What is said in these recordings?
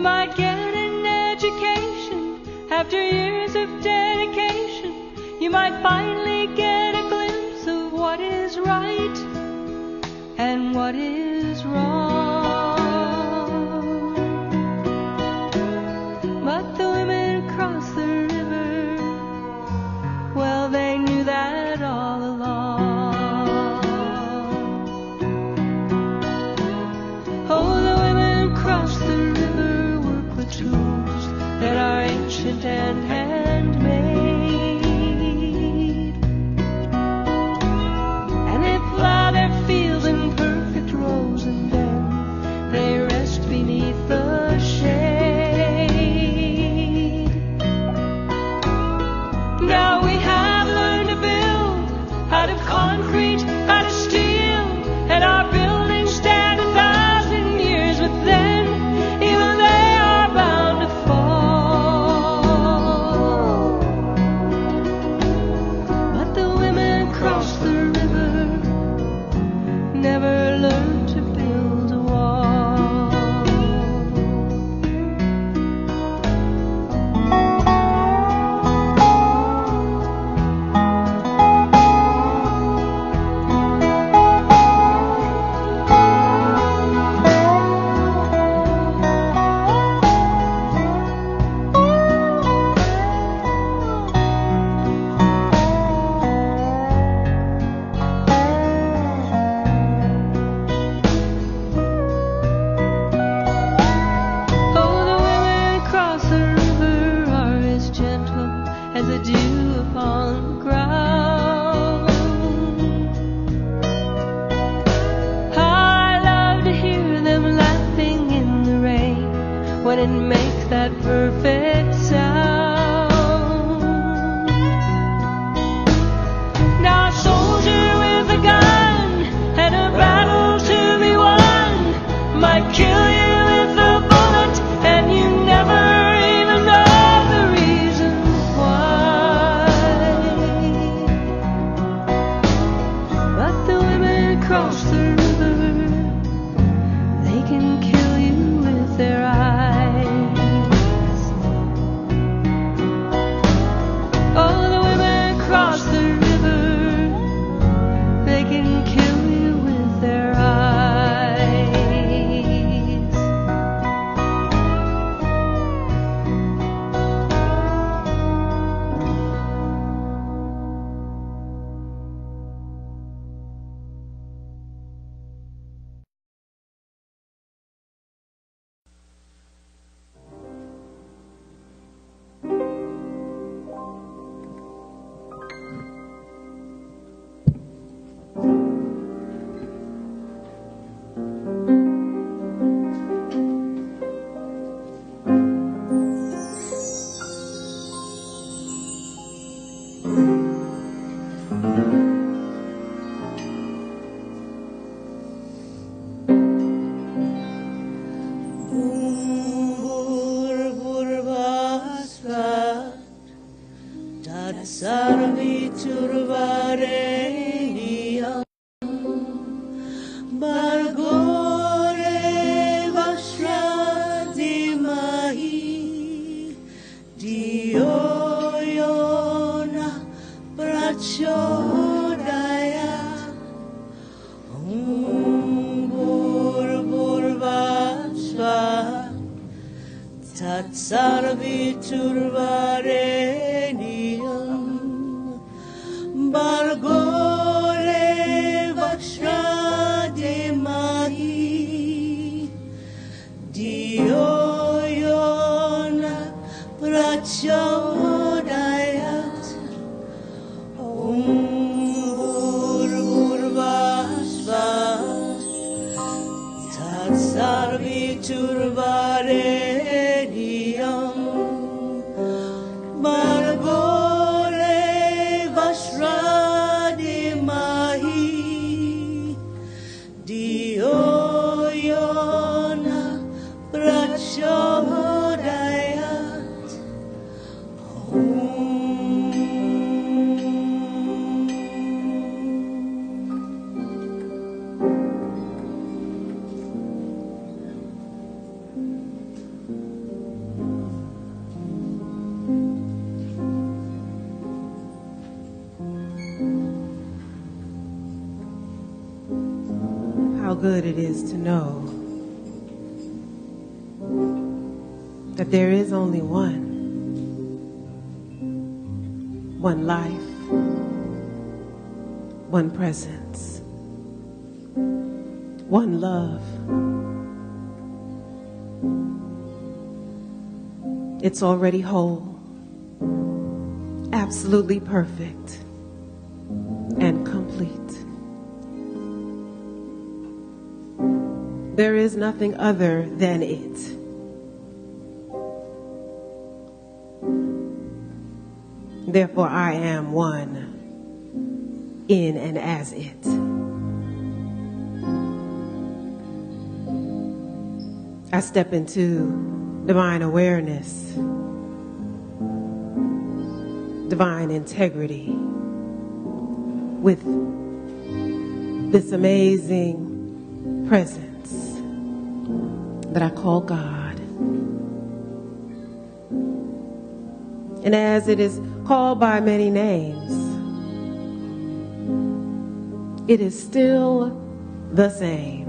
might get an education after years of dedication. You might finally get a glimpse of what is right and what is wrong. But the women cross the river, well, they knew that all along. Oh, the women cross the river, work with tools that are ancient and handmade. And they plow their fields in perfect rows, and then they rest beneath the shade. Now we have learned to build out of concrete, out of steel, and our buildings stand 1,000 years, but then even they are bound to fall. But the women cross the river, never learned to build a wall. Oh, the women cross the river are as gentle as the dew upon the ground. I love to hear them laughing in the rain when it makes that perfect sound. Now a soldier with a gun and a battle to be won might kill you with a bullet, and you never even know the reason why. But the women cross the river, they can kill you with their eyes. Oh, the women cross the river, they can kill you with their eyes. good it is to know that there is only one life, one presence, one love. It's already whole, absolutely perfect, and complete. There is nothing other than it. Therefore, I am one in and as it. I step into divine awareness, divine integrity with this amazing presence that I call God. And as it is called by many names, it is still the same.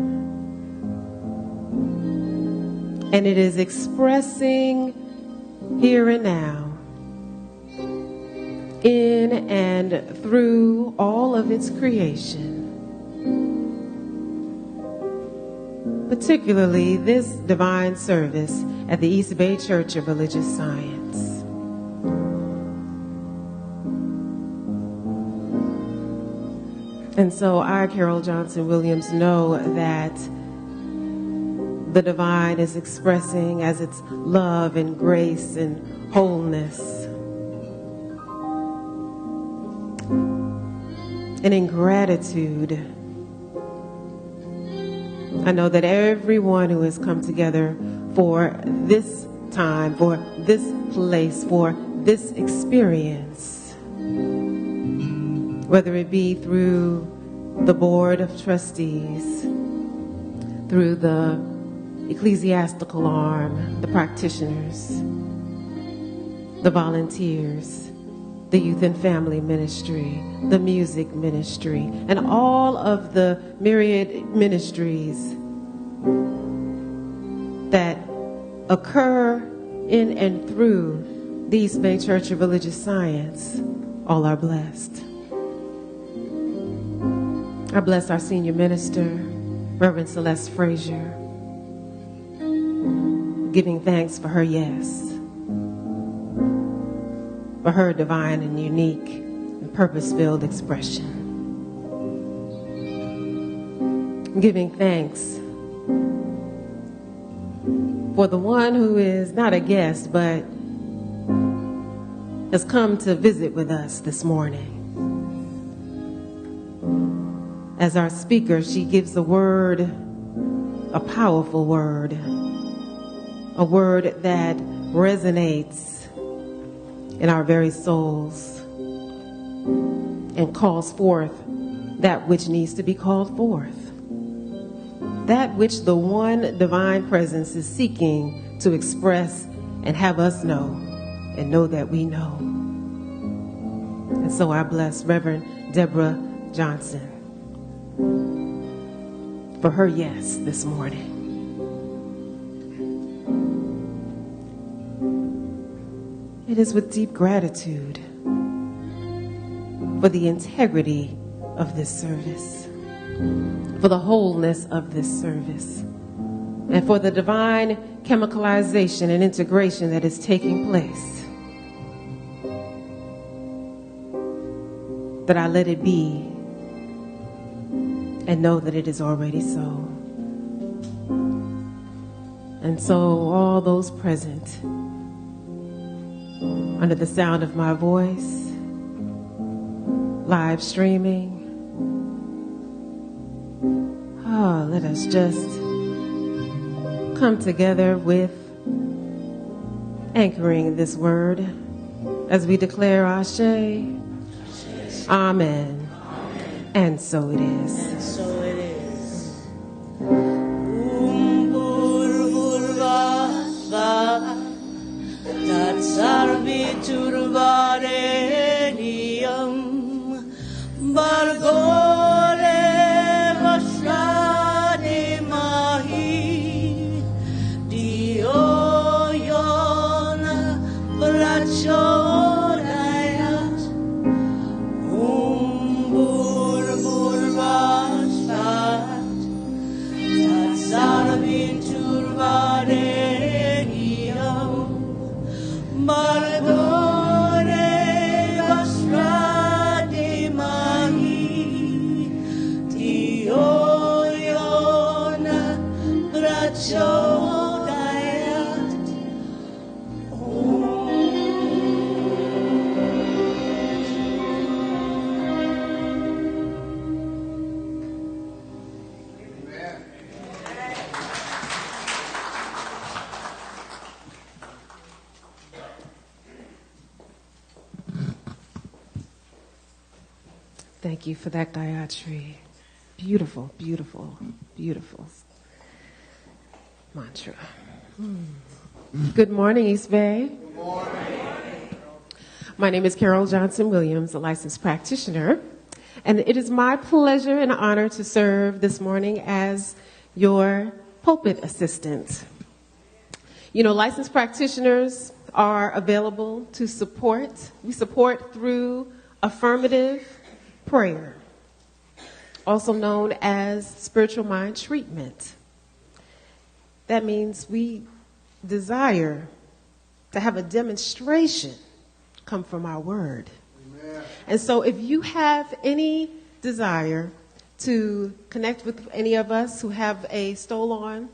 And it is expressing here and now, in and through all of its creation. Particularly this divine service at the East Bay Church of Religious Science. And so I, Carol Johnson Williams, know that the divine is expressing as its love and grace and wholeness. And in gratitude, I know that everyone who has come together for this time, for this place, for this experience, whether it be through the board of trustees, through the ecclesiastical arm, the practitioners, the volunteers, the youth and family ministry, the music ministry, and all of the myriad ministries that occur in and through the East Bay Church of Religious Science, all are blessed. I bless our senior minister, Reverend Celeste Frazier, giving thanks for her yes, for her divine and unique and purpose-filled expression. Giving thanks for the one who is not a guest, but has come to visit with us this morning. As our speaker, she gives a word, a powerful word, a word that resonates in our very souls and calls forth that which needs to be called forth, that which the one divine presence is seeking to express and have us know and know that we know. And so I bless Reverend Deborah Johnson for her yes this morning. It is with deep gratitude for the integrity of this service, for the wholeness of this service, and for the divine chemicalization and integration that is taking place, that I let it be and know that it is already so. And so all those present, under the sound of my voice, live streaming, let us just come together with anchoring this word as we declare Ashe, Amen. And so it is. And so it is. Dat servitur varenium bargore vashane Thank you for that, Gayatri. Beautiful, beautiful, beautiful mantra. Good morning, East Bay. Good morning. My name is Carol Johnson Williams, a licensed practitioner, and it is my pleasure and honor to serve this morning as your pulpit assistant. You know, licensed practitioners are available to support. We support through affirmative prayer, also known as spiritual mind treatment. That means we desire to have a demonstration come from our word. Amen. And so if you have any desire to connect with any of us who have a stole on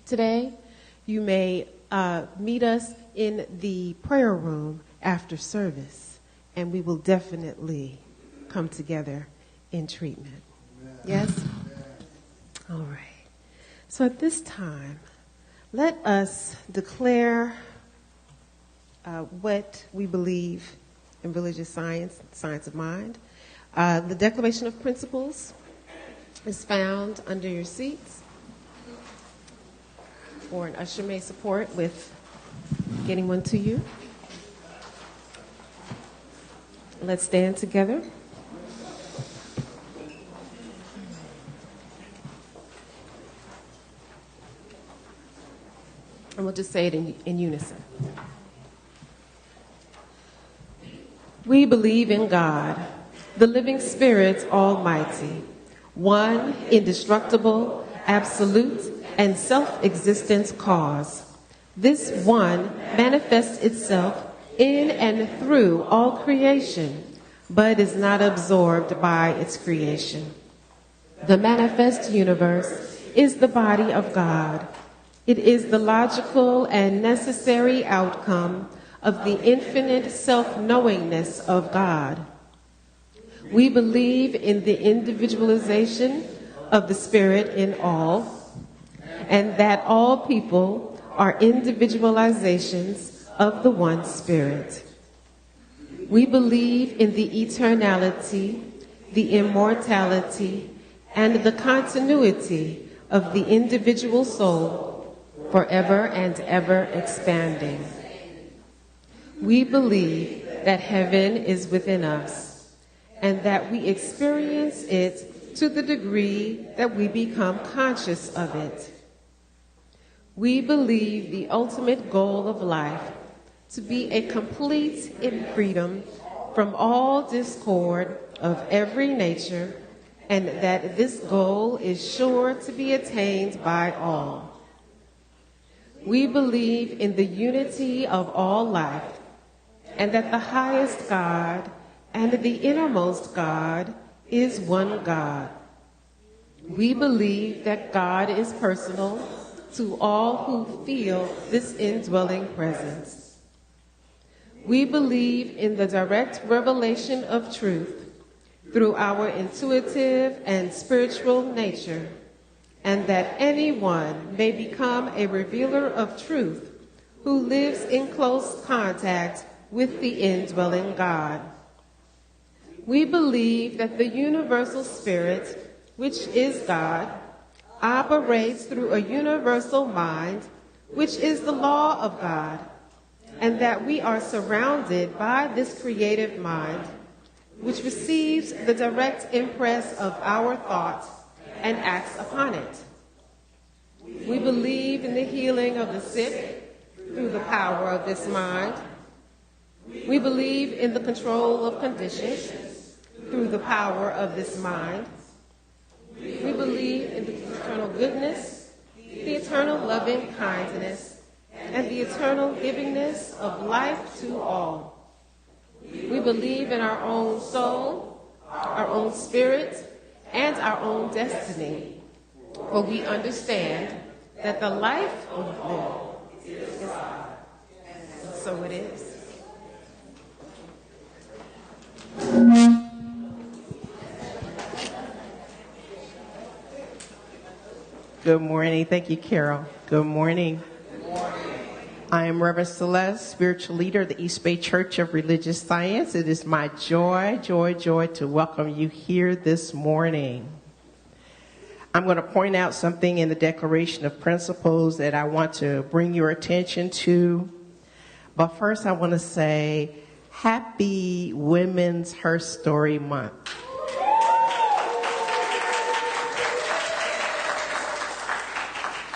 today, you may meet us in the prayer room after service, and we will definitely come together in treatment. Amen. Yes? Amen. All right. So at this time, let us declare what we believe in religious science, science of mind. The Declaration of Principles is found under your seats, or an usher may support with getting one to you. Let's stand together. And we'll just say it in unison. We believe in God, the living Spirit Almighty, one indestructible, absolute, and self-existent cause. This one manifests itself in and through all creation, but is not absorbed by its creation. The manifest universe is the body of God. It is the logical and necessary outcome of the infinite self-knowingness of God. We believe in the individualization of the Spirit in all, and that all people are individualizations of the one Spirit. We believe in the eternality, the immortality, and the continuity of the individual soul, forever and ever expanding. We believe that heaven is within us, and that we experience it to the degree that we become conscious of it. We believe the ultimate goal of life to be a complete freedom from all discord of every nature, and that this goal is sure to be attained by all. We believe in the unity of all life, and that the highest God and the innermost God is one God. We believe that God is personal to all who feel this indwelling presence. We believe in the direct revelation of truth through our intuitive and spiritual nature, and that anyone may become a revealer of truth who lives in close contact with the indwelling God. We believe that the universal Spirit, which is God, operates through a universal mind, which is the law of God, and that we are surrounded by this creative mind, which receives the direct impress of our thoughts and acts upon it. We believe in the healing of the sick through the power of this mind. We believe in the control of conditions through the power of this mind. We believe in the eternal goodness, the eternal loving kindness, and the eternal givingness of life to all. We believe in our own soul, our own spirit, and our own destiny, for we understand that the life we live is God. And so it is. Good morning. Thank you, Carol. Good morning. I am Reverend Celeste, spiritual leader of the East Bay Church of Religious Science. It is my joy to welcome you here this morning. I'm going to point out something in the Declaration of Principles that I want to bring your attention to. But first, I want to say Happy Women's Her Story Month.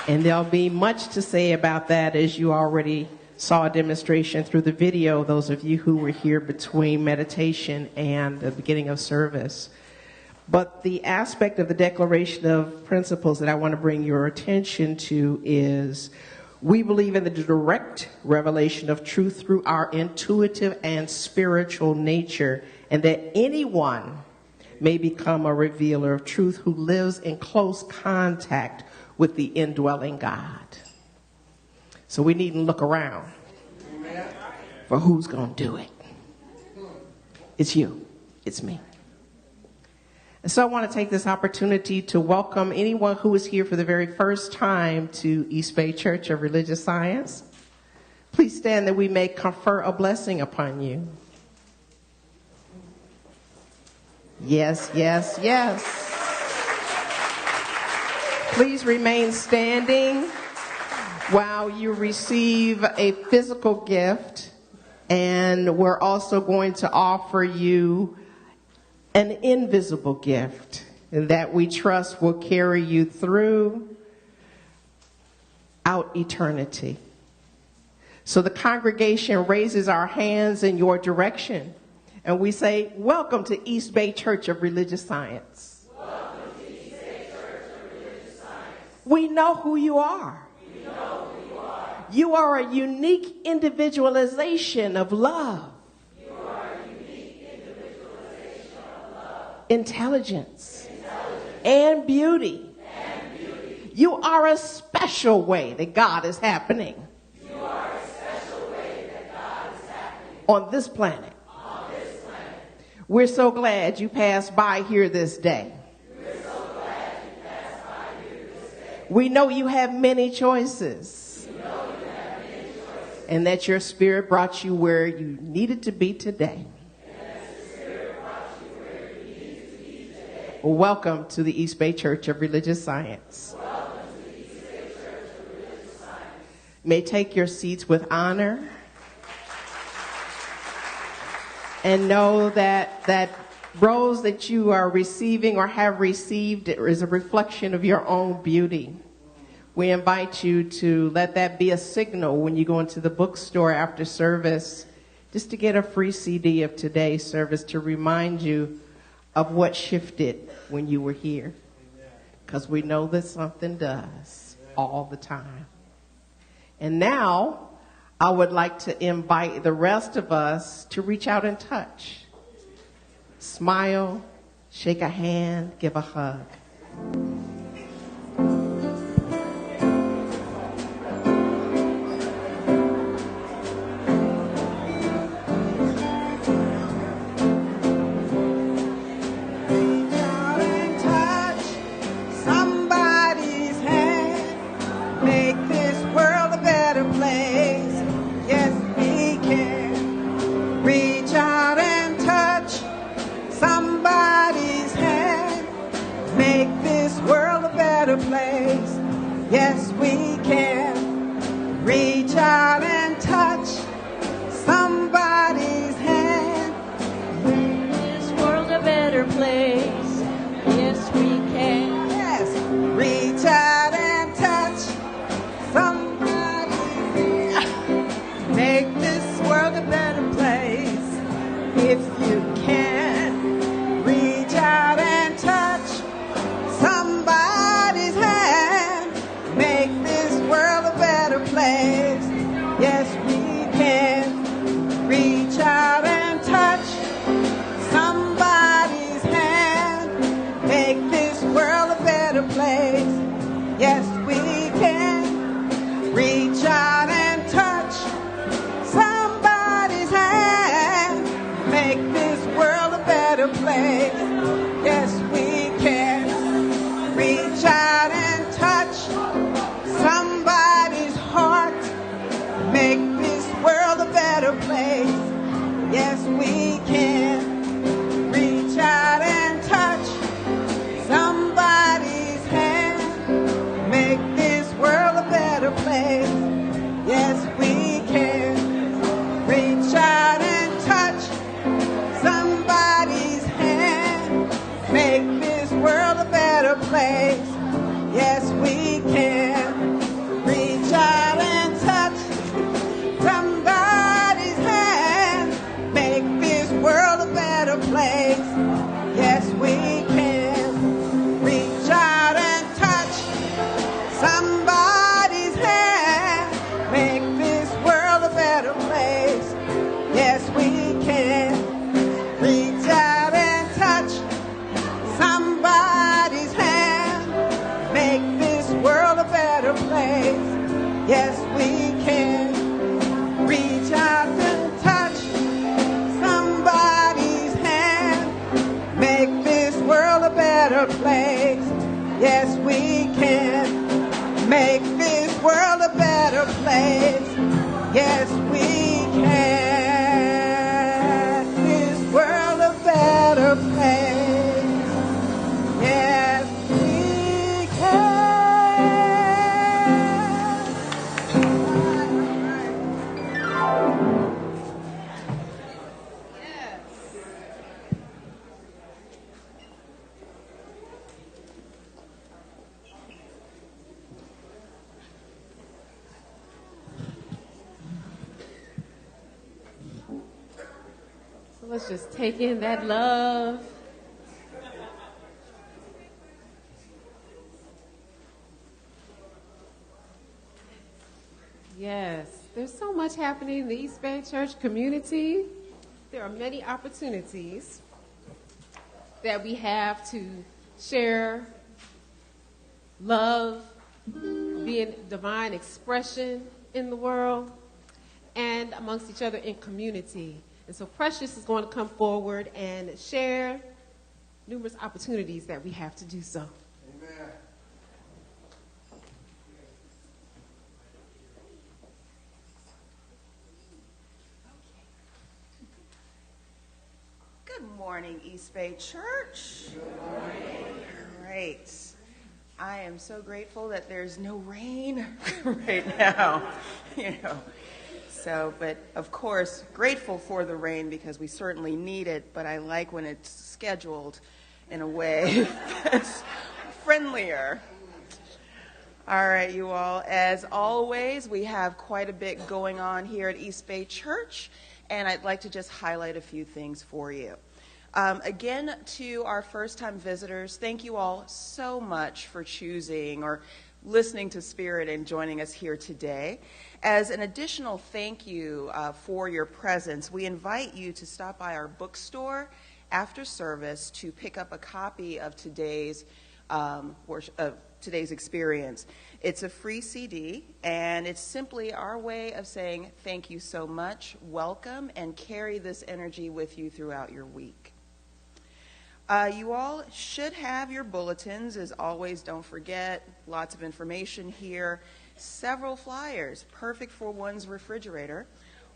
And there'll be much to say about that, as you already saw a demonstration through the video, those of you who were here between meditation and the beginning of service. But the aspect of the Declaration of Principles that I want to bring your attention to is we believe in the direct revelation of truth through our intuitive and spiritual nature, and that anyone may become a revealer of truth who lives in close contact with the indwelling God. So we needn't look around for who's going to do it. It's you. It's me. And so I want to take this opportunity to welcome anyone who is here for the very first time to East Bay Church of Religious Science. Please stand that we may confer a blessing upon you. Yes, yes, yes. Please remain standing while you receive a physical gift, and we're also going to offer you an invisible gift that we trust will carry you through out eternity. So the congregation raises our hands in your direction, and we say, welcome to East Bay Church of Religious Science. We know who you are. You are a unique individualization of love. Intelligence. And beauty. You are a special way that God is happening. On this planet. We're so glad you passed by here this day. We know you have many choices. And that your spirit brought you where you needed to be today. Welcome to the East Bay Church of Religious Science. You may take your seats with honor. And know that that rose that you are receiving or have received is a reflection of your own beauty. We invite you to let that be a signal when you go into the bookstore after service, just to get a free CD of today's service to remind you of what shifted when you were here. Because we know that something does all the time. And now I would like to invite the rest of us to reach out and touch. Smile, shake a hand, give a hug. Yes, we can reach out and touch somebody's hand. Make this world a better place. Yes, we can. Yes, reach out and touch somebody. Make this world a better place. If you can reach out and touch somebody's hand. Make this world a better place. Yes, we can reach out and touch somebody's hand. Make this world a better place. Yes, we can. place. Yes, we can reach out and touch somebody's hand, make this world a better place. Yes, we can reach out and touch somebody's hand, make this world a better place. Yes, we can reach out and touch somebody's hand, make this world a better place. Yes, we can reach out and touch somebody's hand, make this world a better place. Yes, we can reach out and touch somebody's hand, make this world a better place. Yes, we can make this world a better place. Yes, we can. This world a better place. Yes, we can. So let's just take in that love. Yes, there's so much happening in the East Bay Church community. There are many opportunities that we have to share love, be in divine expression in the world, and amongst each other in community. And so Precious is going to come forward and share numerous opportunities that we have to do so. Amen. Good morning, East Bay Church. Good morning. Great. I am so grateful that there's no rain right now. But of course, grateful for the rain because we certainly need it, but I like when it's scheduled in a way that's friendlier. All right, you all. As always, we have quite a bit going on here at East Bay Church, and I'd like to just highlight a few things for you. Again, to our first-time visitors, thank you all so much for choosing or listening to Spirit and joining us here today. As an additional thank you for your presence, we invite you to stop by our bookstore after service to pick up a copy of today's experience. It's a free CD, and it's simply our way of saying thank you so much, welcome, and carry this energy with you throughout your week. You all should have your bulletins. As always, don't forget, lots of information here. Several flyers, perfect for one's refrigerator,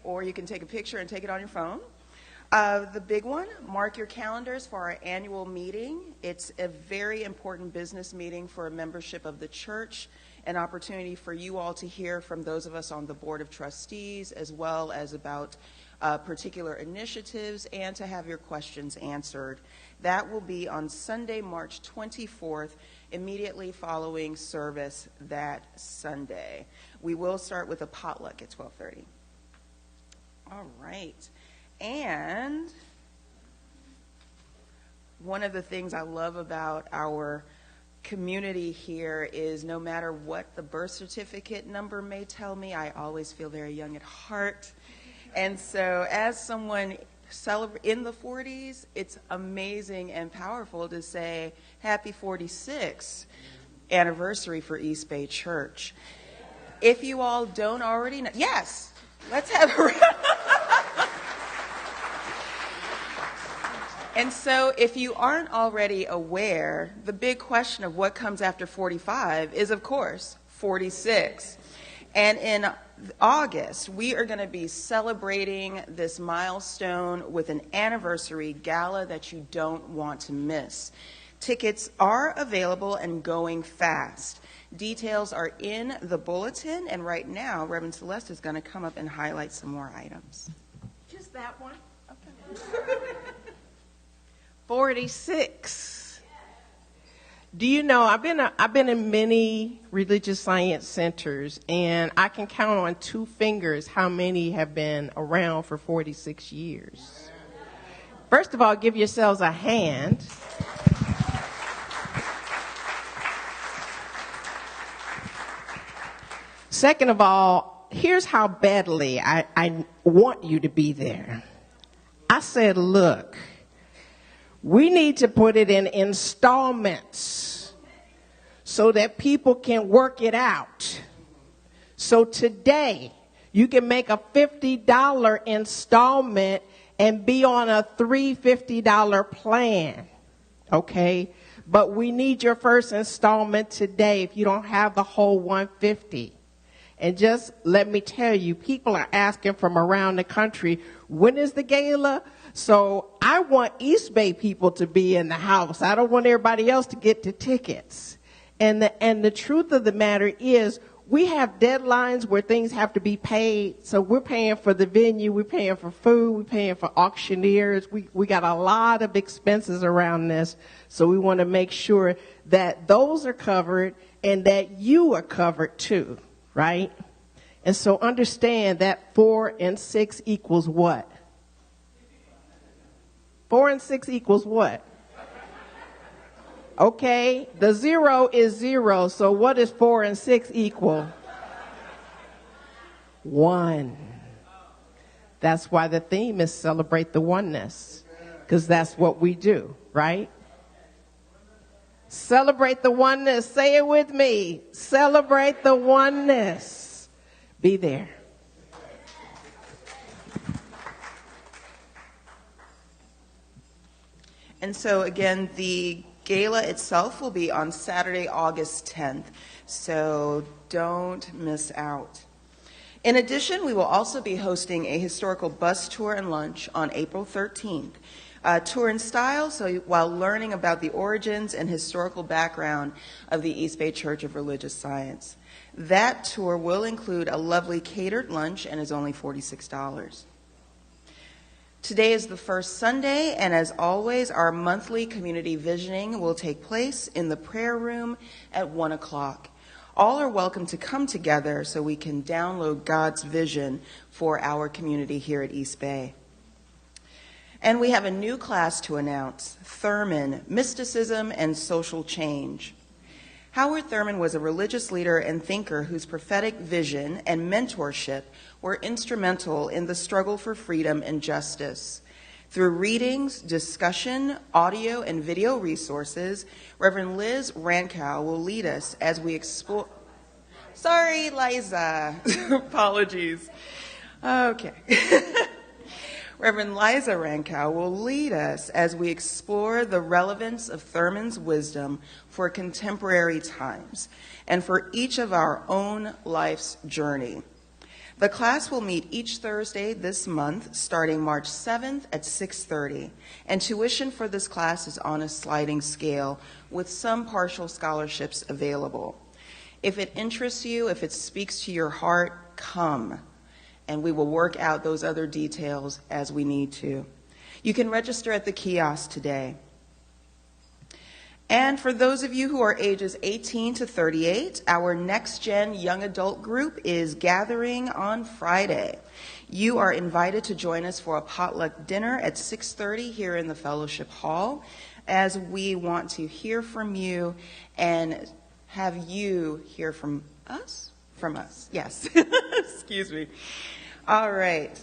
or you can take a picture and take it on your phone. The big one, mark your calendars for our annual meeting. It's a very important business meeting for a membership of the church, an opportunity for you all to hear from those of us on the Board of Trustees, as well as about particular initiatives, and to have your questions answered. That will be on Sunday, March 24th, immediately following service that Sunday. We will start with a potluck at 12:30. All right. And one of the things I love about our community here is no matter what the birth certificate number may tell me, I always feel very young at heart. And so as someone in the 40s, it's amazing and powerful to say happy 46th anniversary for East Bay Church. If you all don't already know, yes, let's have a And so if you aren't already aware, the big question of what comes after 45 is, of course, 46. And in August, we are going to be celebrating this milestone with an anniversary gala that you don't want to miss. Tickets are available and going fast. Details are in the bulletin, and right now, Reverend Celeste is going to come up and highlight some more items. Just that one? Okay. 46. Do you know, I've been in many religious science centers, and I can count on 2 fingers how many have been around for 46 years. First of all, give yourselves a hand. Second of all, here's how badly I want you to be there. I said, look, we need to put it in installments so that people can work it out. So today, you can make a $50 installment and be on a $350 plan, okay? But we need your first installment today if you don't have the whole $150. And just let me tell you, people are asking from around the country, when is the gala? So I want East Bay people to be in the house. I don't want everybody else to get the tickets. And the truth of the matter is, we have deadlines where things have to be paid. So we're paying for the venue, we're paying for food, we're paying for auctioneers. We got a lot of expenses around this. So we want to make sure that those are covered and that you are covered too, right? And so understand that 4 and 6 equals what? 4 and 6 equals what? Okay, the 0 is 0, so what is 4 and 6 equal? 1. That's why the theme is celebrate the oneness, because that's what we do, right? Celebrate the oneness. Say it with me. Celebrate the oneness. Be there. And so again, the gala itself will be on Saturday, August 10th, so don't miss out. In addition, we will also be hosting a historical bus tour and lunch on April 13th. Tour in style, so while learning about the origins and historical background of the East Bay Church of Religious Science. That tour will include a lovely catered lunch and is only $46. Today is the first Sunday, and as always, our monthly community visioning will take place in the prayer room at 1 o'clock. All are welcome to come together so we can download God's vision for our community here at East Bay. And we have a new class to announce, Thurman, Mysticism and Social Change. Howard Thurman was a religious leader and thinker whose prophetic vision and mentorship were instrumental in the struggle for freedom and justice. Through readings, discussion, audio, and video resources, Reverend Liz Rankow will lead us as we explore... Sorry, Liza. Apologies. Okay. Reverend Liza Rankow will lead us as we explore the relevance of Thurman's wisdom for contemporary times and for each of our own life's journey. The class will meet each Thursday this month, starting March 7th at 6:30, and tuition for this class is on a sliding scale with some partial scholarships available. If it interests you, if it speaks to your heart, come, and we will work out those other details as we need to. You can register at the kiosk today. And for those of you who are ages 18 to 38, our Next Gen Young Adult group is gathering on Friday. You are invited to join us for a potluck dinner at 6:30 here in the Fellowship Hall, as we want to hear from you and have you hear from us? From us, yes. Excuse me. All right.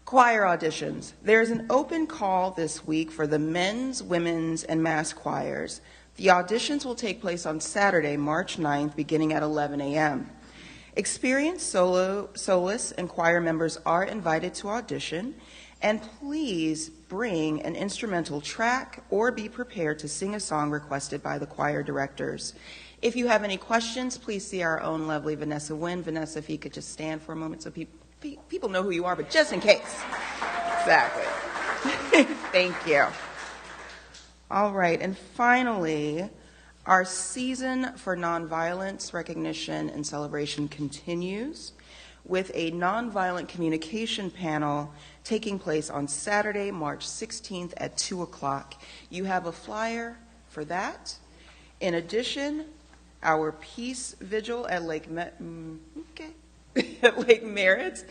Choir auditions. There's an open call this week for the men's, women's, and mass choirs. The auditions will take place on Saturday, March 9th, beginning at 11 a.m. Experienced soloists and choir members are invited to audition, and please bring an instrumental track or be prepared to sing a song requested by the choir directors. If you have any questions, please see our own lovely Vanessa Wynn. Vanessa, if you could just stand for a moment so people know who you are, but just in case. Exactly. Thank you. All right, and finally, Our season for nonviolence recognition and celebration continues with a nonviolent communication panel taking place on Saturday, March 16th at 2 o'clock. You have a flyer for that. In addition, our Peace Vigil at Lake Merritt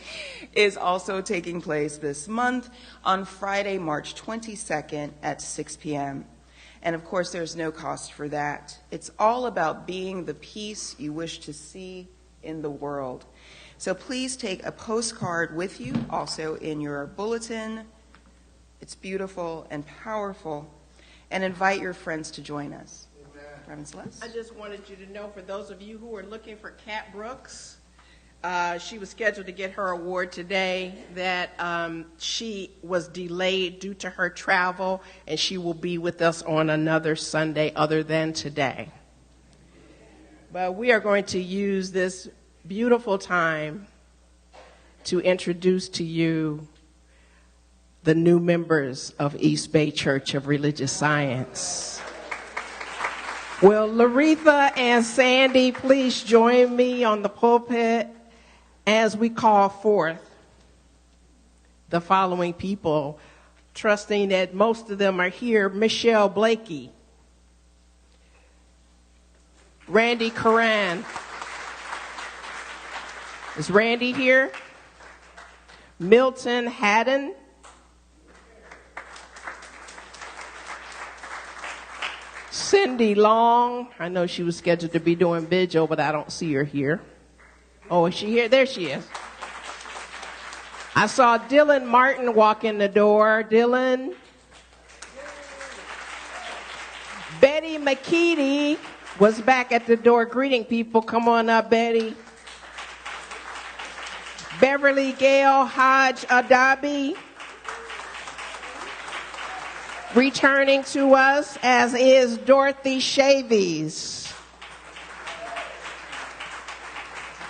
is also taking place this month on Friday, March 22nd at 6 p.m. And of course, there's no cost for that. It's all about being the peace you wish to see in the world. So please take a postcard with you, also in your bulletin. It's beautiful and powerful. And invite your friends to join us. Reverend Celeste? I just wanted you to know, for those of you who are looking for Kat Brooks, she was scheduled to get her award today, that she was delayed due to her travel, and she will be with us on another Sunday other than today. But we are going to use this beautiful time to introduce to you the new members of East Bay Church of Religious Science. Will Laretha and Sandy please join me on the pulpit as we call forth the following people, trusting that most of them are here. Michelle Blakey, Randy Curran. Is Randy here? Milton Haddon. Cindy Long. I know she was scheduled to be doing vigil, but I don't see her here. Oh, is she here? There she is. I saw Dylan Martin walk in the door. Dylan. Betty McKeedy was back at the door greeting people. Come on up, Betty. Beverly Gale Hodge Adabi, returning to us, as is Dorothy Chavies.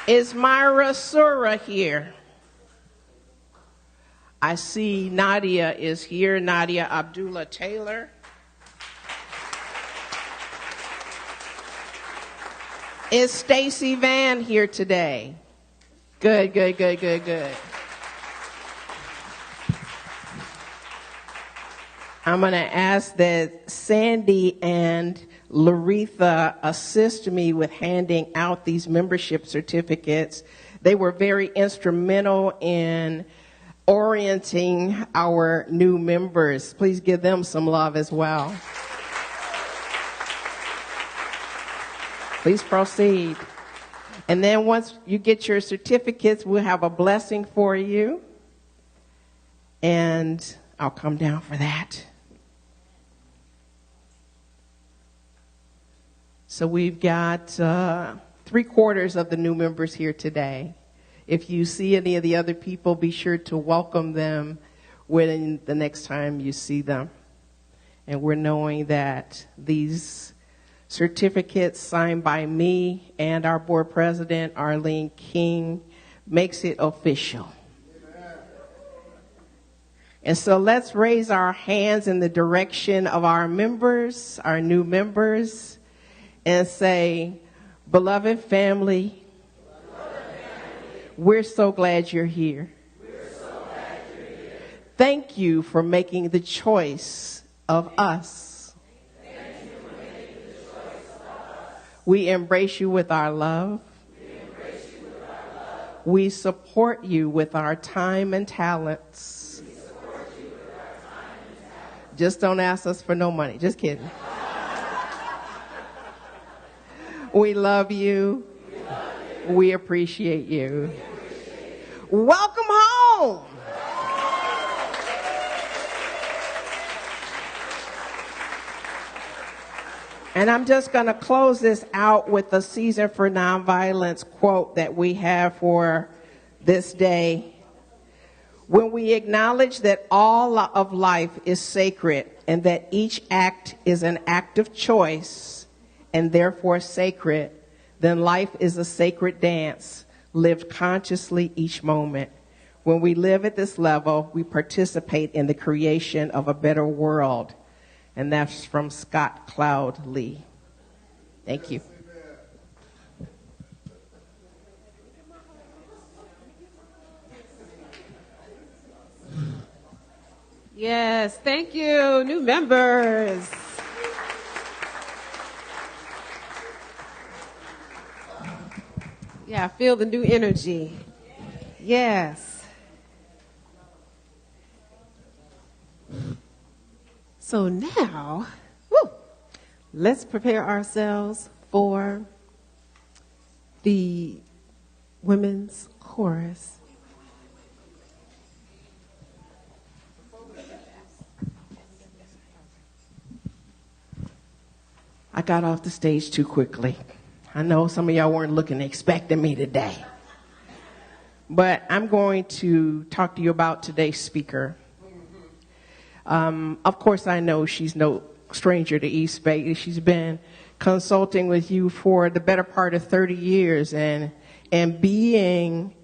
Is Myra Sura here? I see Nadia is here, Nadia Abdullah Taylor. Is Stacy Van here today? Good. I'm going to ask that Sandy and Laretha assist me with handing out these membership certificates. They were very instrumental in orienting our new members. Please give them some love as well. Please proceed. And then once you get your certificates, we'll have a blessing for you. And I'll come down for that. So we've got 3/4 of the new members here today. If you see any of the other people, be sure to welcome them when the next time you see them. And we're knowing that these certificates signed by me and our board president, Arlene King, makes it official. Amen. And so let's raise our hands in the direction of our members, our new members, and say, beloved family, we're so glad you're here. Thank you for making the choice of us. We embrace you with our love. We support you with our time and talents. Just don't ask us for no money. Just kidding. We love you. We appreciate you. Welcome home. And I'm just going to close this out with the Season for Nonviolence quote that we have for this day. When we acknowledge that all of life is sacred and that each act is an act of choice and therefore sacred, then life is a sacred dance lived consciously each moment. When we live at this level, we participate in the creation of a better world. And that's from Scott Cloud Lee. Thank you. Yes, thank you, new members. Yeah, I feel the new energy. Yes. So now, let's prepare ourselves for the women's chorus. I got off the stage too quickly. I know some of y'all weren't expecting me today. But I'm going to talk to you about today's speaker. Of course, I know she's no stranger to East Bay. She's been consulting with you for the better part of 30 years and being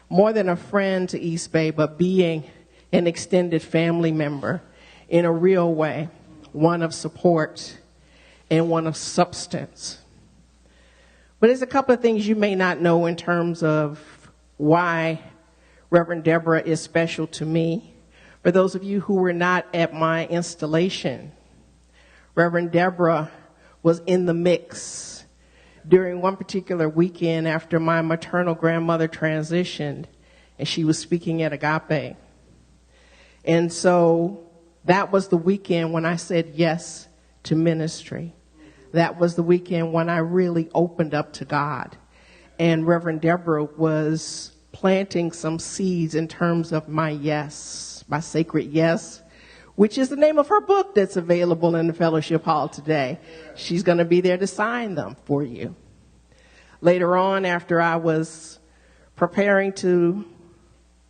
more than a friend to East Bay, but being an extended family member in a real way, one of support and one of substance. But there's a couple of things you may not know in terms of why Reverend Deborah is special to me. For those of you who were not at my installation, Reverend Deborah was in the mix during one particular weekend after my maternal grandmother transitioned, and she was speaking at Agape. And so that was the weekend when I said yes to ministry. That was the weekend when I really opened up to God. And Reverend Deborah was planting some seeds in terms of my yes, my sacred yes, which is the name of her book that's available in the fellowship hall today. She's going to be there to sign them for you. Later on, after I was preparing to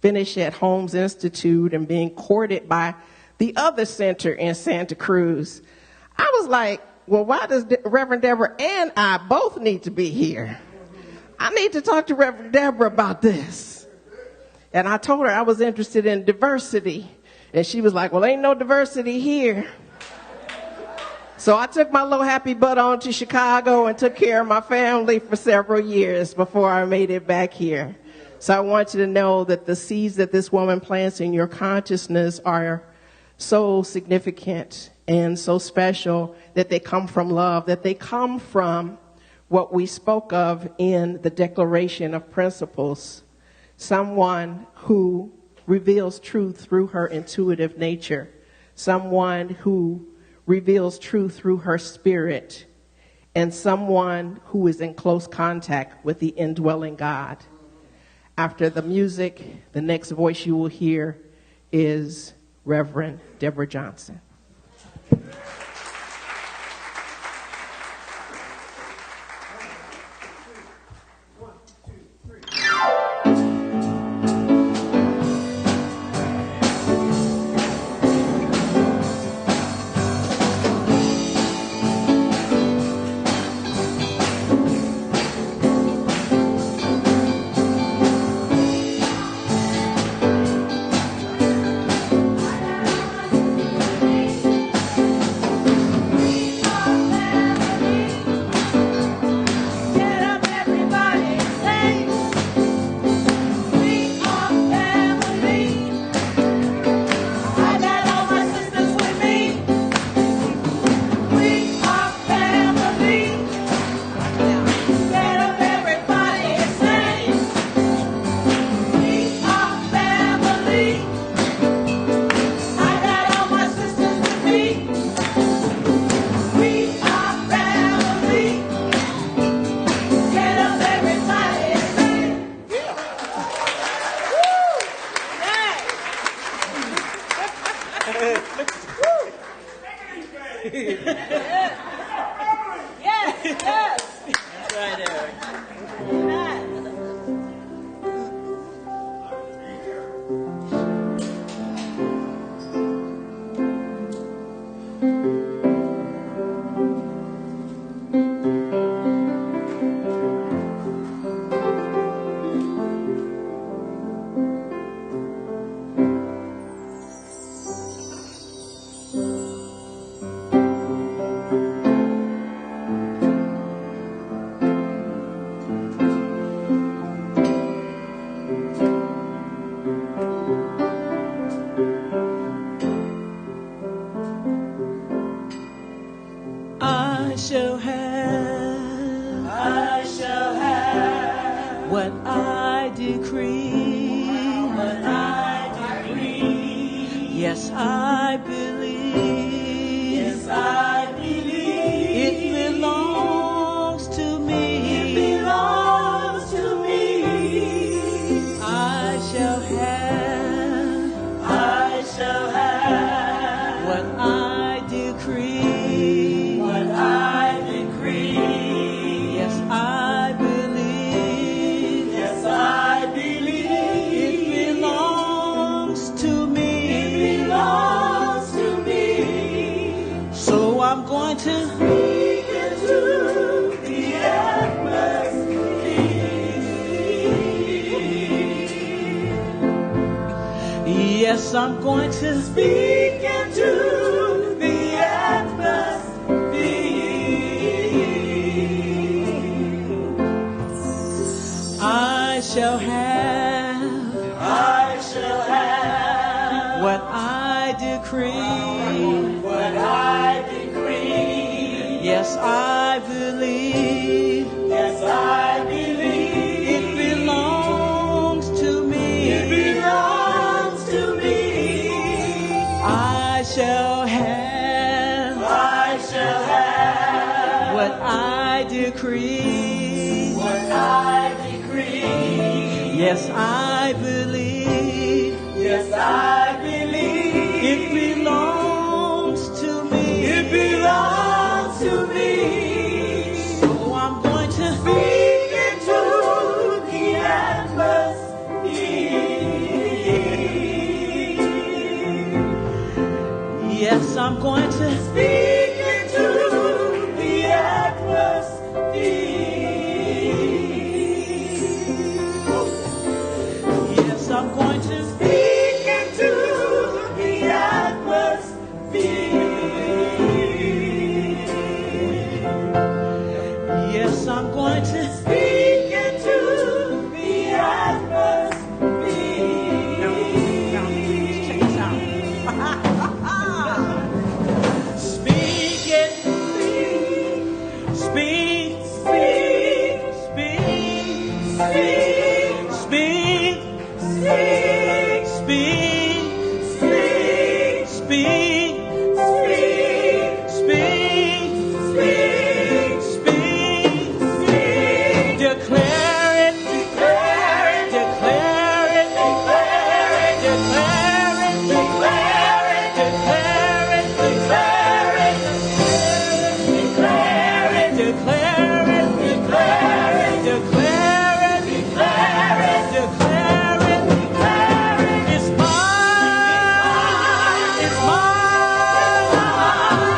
finish at Holmes Institute and being courted by the other center in Santa Cruz, I was like, well, why does Reverend Deborah and I both need to be here? I need to talk to Reverend Deborah about this. And I told her I was interested in diversity. And she was like, well, ain't no diversity here. So I took my little happy butt on to Chicago and took care of my family for several years before I made it back here. So I want you to know that the seeds that this woman plants in your consciousness are so significant and so special, that they come from love, that they come from what we spoke of in the Declaration of Principles. Someone who reveals truth through her intuitive nature. Someone who reveals truth through her spirit. And someone who is in close contact with the indwelling God. After the music, the next voice you will hear is Reverend Deborah Johnson. what I decree. Yes, I believe. Yes, I believe. It belongs to me. It belongs to me. I shall have. I shall have what I decree. What I decree. Yes, I believe. Yes, I believe. It belongs to me. It belongs to me. So I'm going to speak into the atmosphere. Yes, I'm going to speak into the atmosphere. I shall have what I decree. What I decree. Yes, I believe. Yes, I believe. It belongs to me. It belongs to me. I shall have. I shall have what I decree. What I decree. Yes, I believe. Yes, I believe. It belongs to me. It belongs to me. So I'm going to speak into the atmosphere. Yes, I'm going to speak into the atmosphere. Yes, I'm going to speak into the atmosphere. Yes, I'm going to speak into the atmosphere. Now, check this out. Speak it. Speak. Speak. Speak. Speak. Speak. Speak. Speak. Speak. Speak. Speak. Speak. Speak. Declare it. Declare it. Declare it. Declare it. Declare it. Declare it. Declare it. Declare it. Declare it. Declare it. Declare it. Declare it. Declare it. Declare it. Declare it. It's mine. It's mine.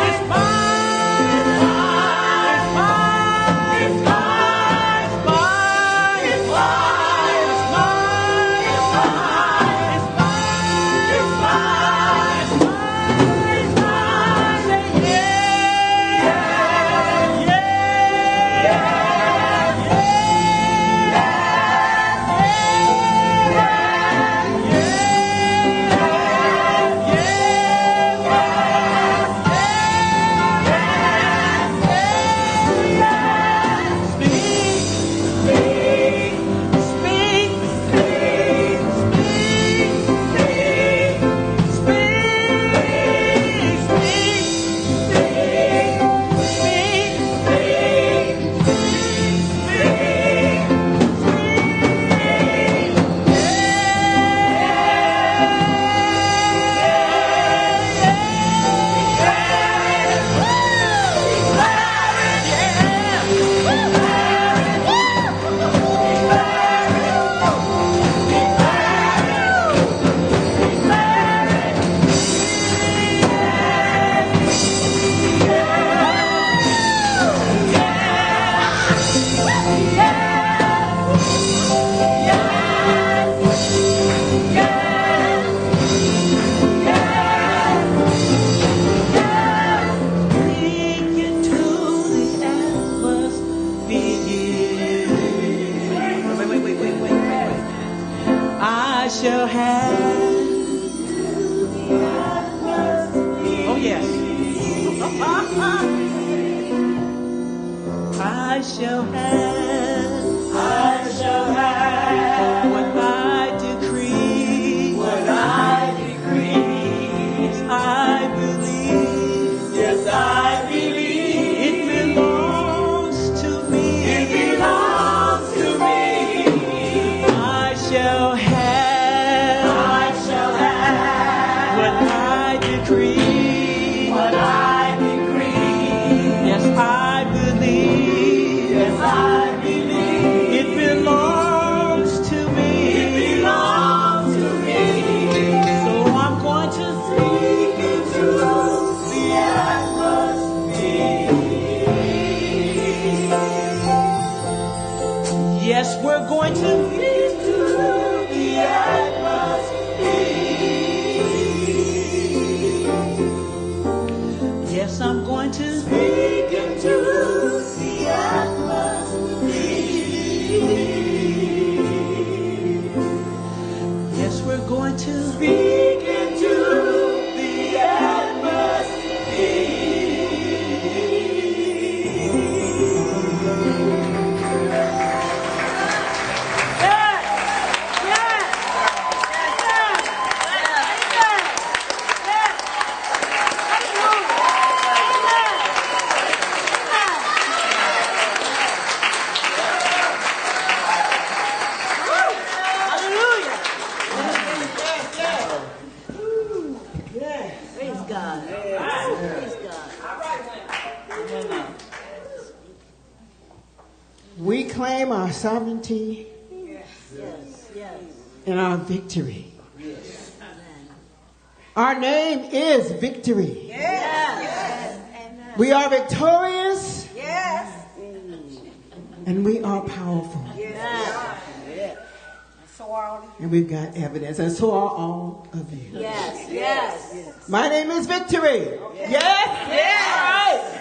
It's mine. It's mine. It's mine. It's mine. It's mine. It's mine. It's mine. It's mine. It's mine. It's mine. Say yeah. Yeah. I shall have. Oh, yes. I shall have. I shall have what I decree. Yes, I'm going to speak into the atmosphere. Yes, we're going to speak into the atmosphere. We claim our sovereignty and our victory. Our name is victory. We are victorious. And we are powerful. And we've got evidence, and so are all of you. My name is Victory. Yes.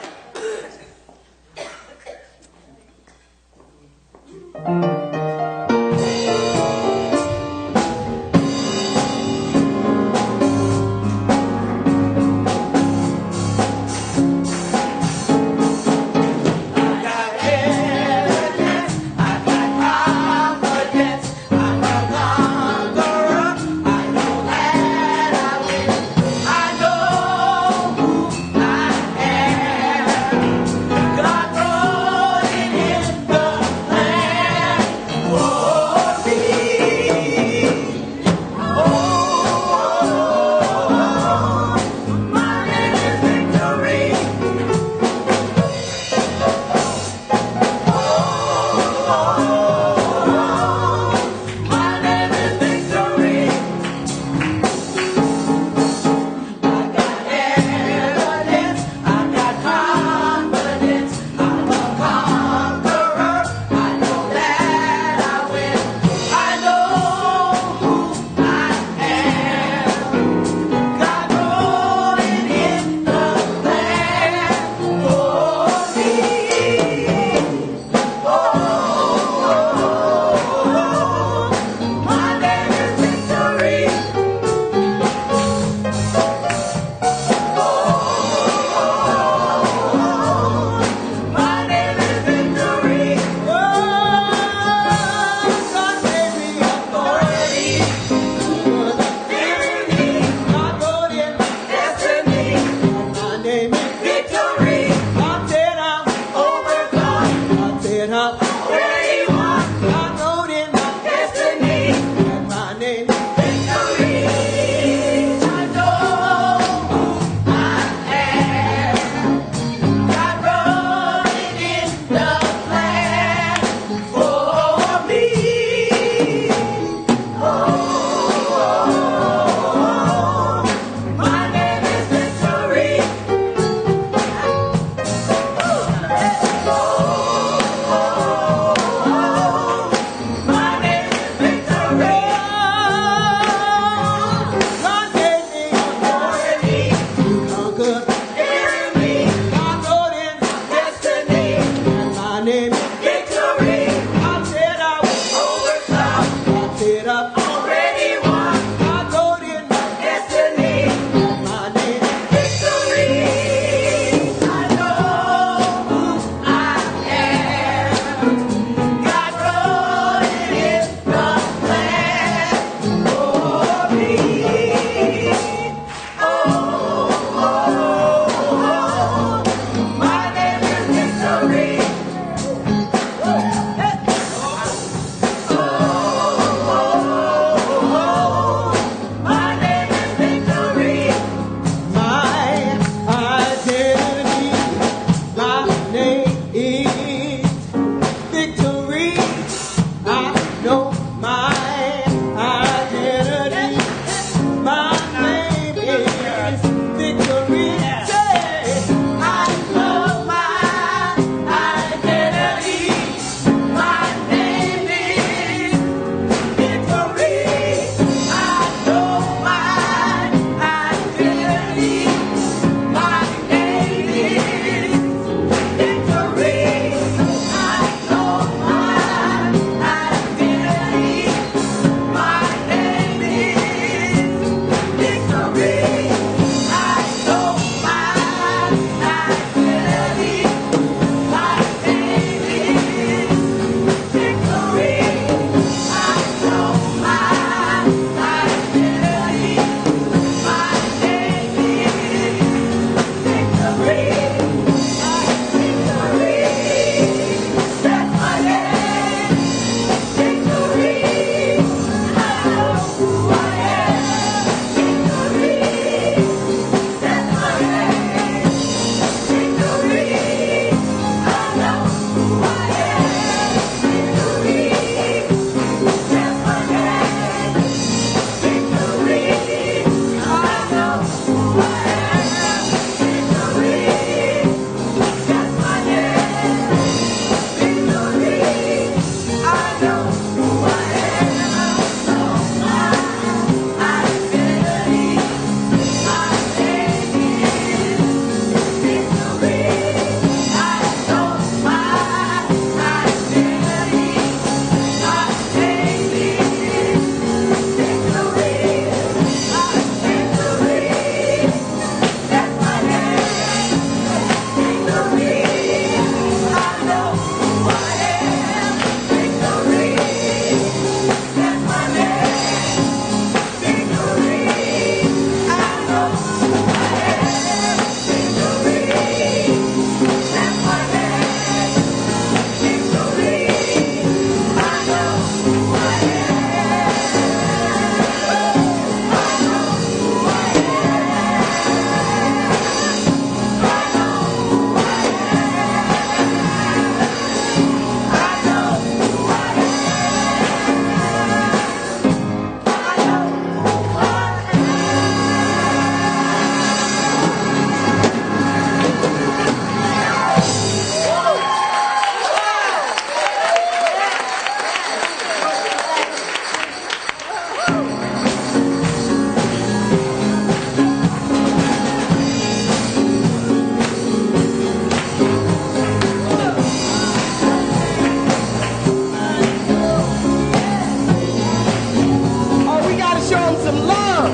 some love.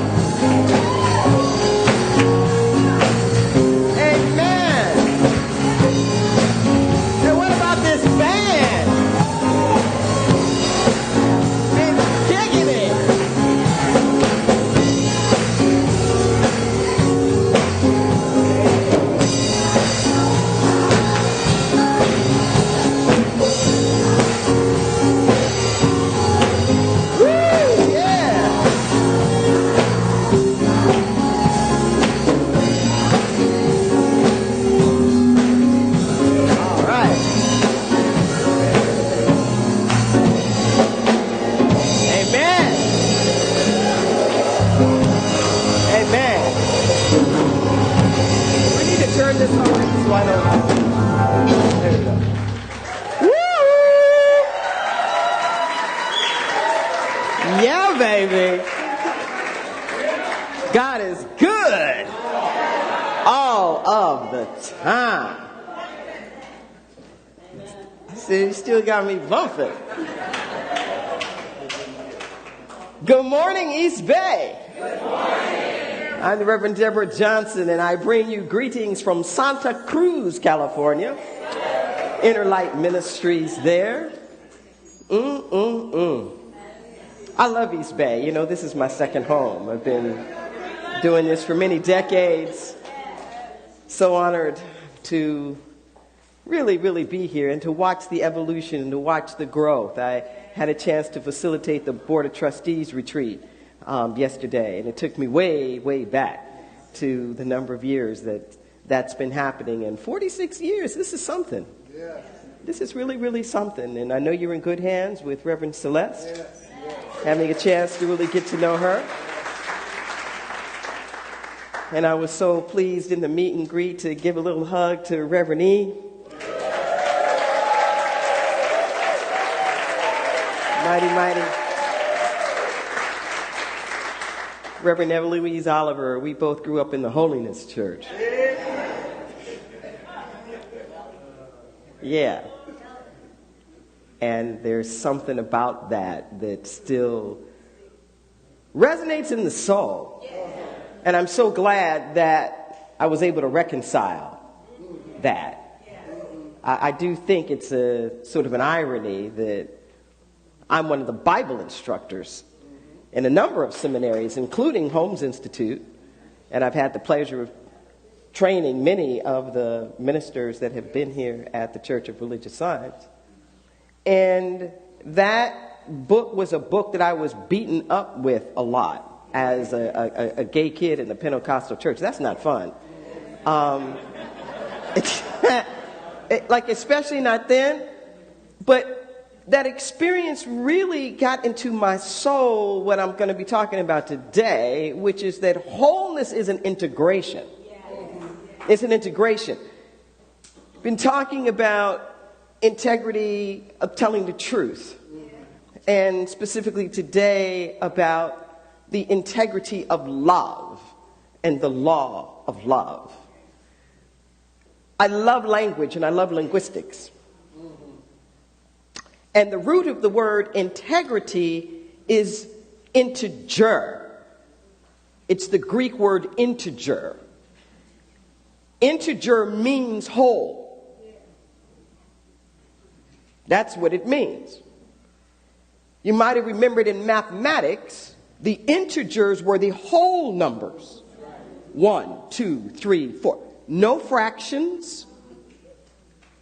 Amen. And what about this band? It's kicking it. Woo, yeah. All right. Amen. Amen. We need to turn this on. This is wide open. There we go. Woo! Yeah, baby. God is good all of the time. See, you still got me bumping. Good morning, East Bay. Good morning. I'm the Reverend Deborah Johnson, and I bring you greetings from Santa Cruz, California. Inner Light Ministries there. I love East Bay. You know, this is my second home. I've been doing this for many decades. So honored to really be here and to watch the evolution and to watch the growth. I had a chance to facilitate the Board of Trustees retreat yesterday, and it took me way back to the number of years that's been happening. And 46 years, this is something. Yeah. This is really something. And I know you're in good hands with Reverend Celeste. Yes. Having a chance to really get to know her. And I was so pleased in the meet and greet to give a little hug to Reverend E. Mighty. Reverend Eloise Oliver, we both grew up in the Holiness Church. Yeah. And there's something about that still resonates in the soul. And I'm so glad that I was able to reconcile that. I do think it's a sort of an irony that I'm one of the Bible instructors in a number of seminaries, including Holmes Institute, and I've had the pleasure of training many of the ministers that have been here at the Church of Religious Science. And that book was a book that I was beaten up with a lot as a gay kid in the Pentecostal church. That's not fun. Like, especially not then, but that experience really got into my soul what I'm going to be talking about today, which is that wholeness is an integration. It's an integration. Been talking about integrity of telling the truth, and specifically today about the integrity of love and the law of love. I love language and I love linguistics. And the root of the word integrity is integer. It's the Greek word integer. Integer means whole. That's what it means. You might have remembered in mathematics, the integers were the whole numbers. 1, 2, 3, 4. No fractions,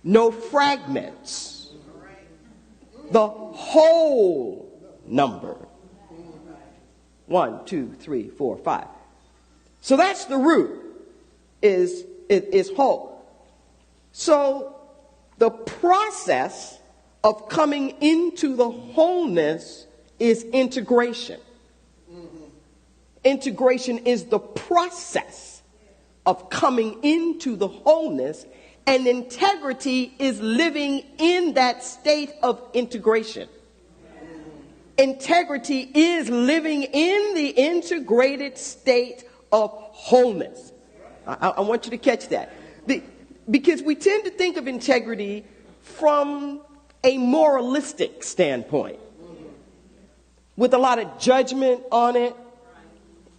no fragments. The whole number. 1, 2, 3, 4, 5. So that's the root, is whole. So the process of coming into the wholeness is integration. Integration is the process of coming into the wholeness, and integrity is living in that state of integration. Integrity is living in the integrated state of wholeness. I want you to catch that. Because we tend to think of integrity from a moralistic standpoint, with a lot of judgment on it,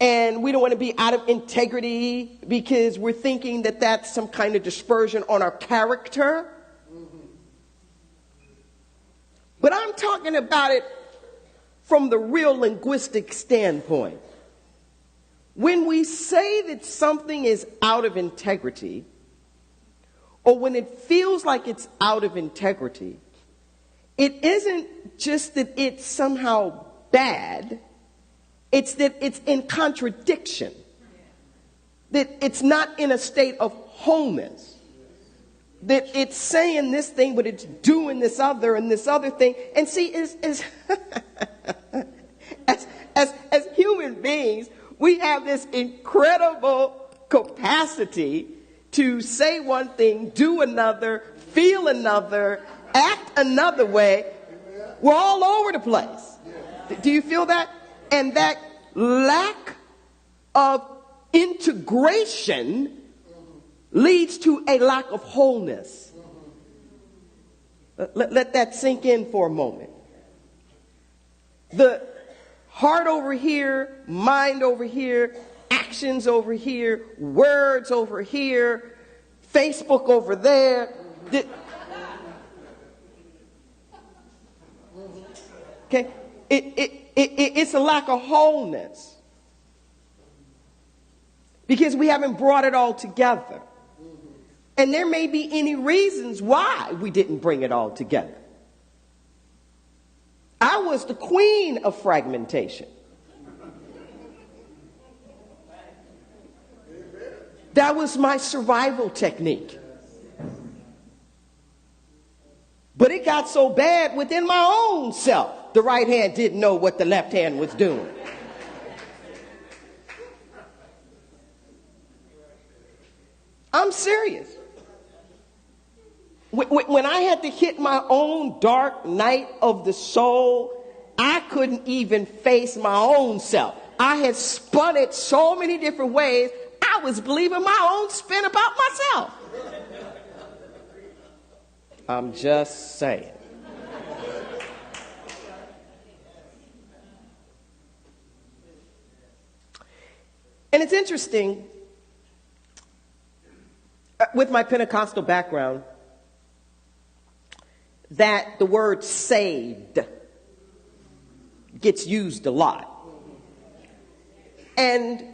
And we don't want to be out of integrity because we're thinking that that's some kind of dispersion on our character. But I'm talking about it from the real linguistic standpoint. When we say that something is out of integrity, or when it feels like it's out of integrity, it isn't just that it's somehow bad, it's that it's in contradiction, that it's not in a state of wholeness, that it's saying this thing, but it's doing this other and this other thing. And see, as human beings, we have this incredible capacity to say one thing, do another, feel another, act another way. We're all over the place. Do you feel that? And that lack of integration leads to a lack of wholeness. Let that sink in for a moment. The heart over here, mind over here, actions over here, words over here, Facebook over there. Okay, it's a lack of wholeness because we haven't brought it all together. And there may be any reasons why we didn't bring it all together. I was the queen of fragmentation. That was my survival technique. But it got so bad within my own self, the right hand didn't know what the left hand was doing. I'm serious. When I had to hit my own dark night of the soul, I couldn't even face my own self. I had spun it so many different ways, I was believing my own spin about myself. I'm just saying. And it's interesting, with my Pentecostal background, that the word saved gets used a lot. And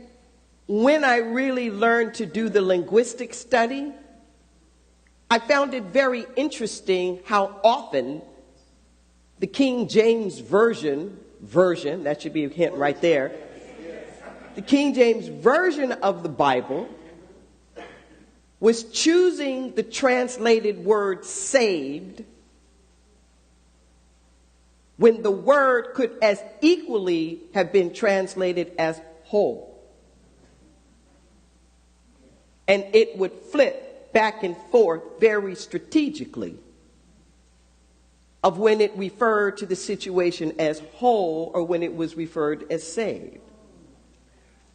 when I really learned to do the linguistic study, I found it very interesting how often the King James version, that should be a hint right there, the King James version of the Bible was choosing the translated word saved when the word could as equally have been translated as whole. And it would flip back and forth very strategically of when it referred to the situation as whole or when it was referred as saved.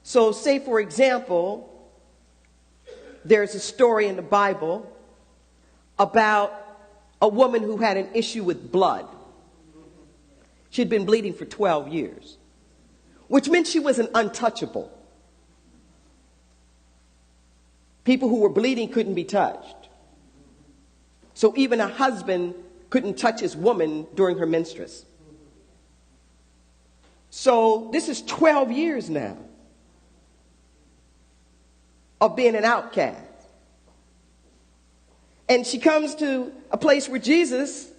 So say, for example, there's a story in the Bible about a woman who had an issue with blood. She'd been bleeding for 12 years, which meant she was an untouchable. People who were bleeding couldn't be touched. So even a husband couldn't touch his woman during her menstruation. So this is 12 years now of being an outcast. And she comes to a place where Jesus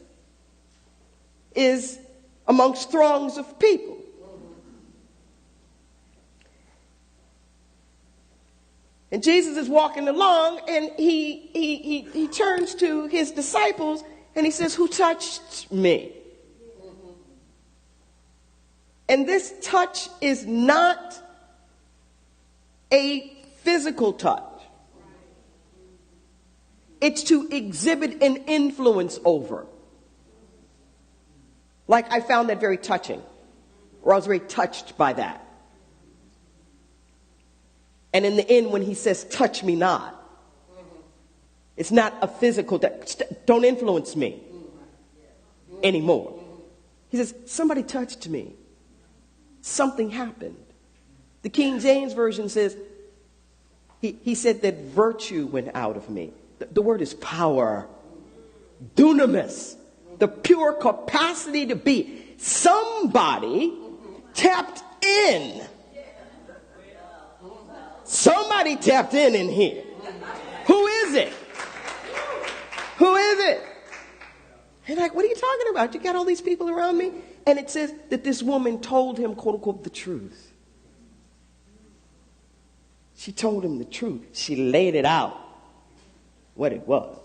is amongst throngs of people. And Jesus is walking along and he turns to his disciples and he says, "Who touched me?" And this touch is not a physical touch. It's to exhibit an influence over. Like, I found that very touching, or I was very touched by that. And in the end, when he says, "Touch me not," it's not a physical, don't influence me anymore. He says, somebody touched me. Something happened. The King James Version says, he said that virtue went out of me. The word is power. Dunamis. The pure capacity to be. Somebody tapped in. Somebody tapped in here. Who is it? Who is it? And like, what are you talking about? You got all these people around me? And it says that this woman told him, quote unquote, the truth. She told him the truth. She laid it out, what it was.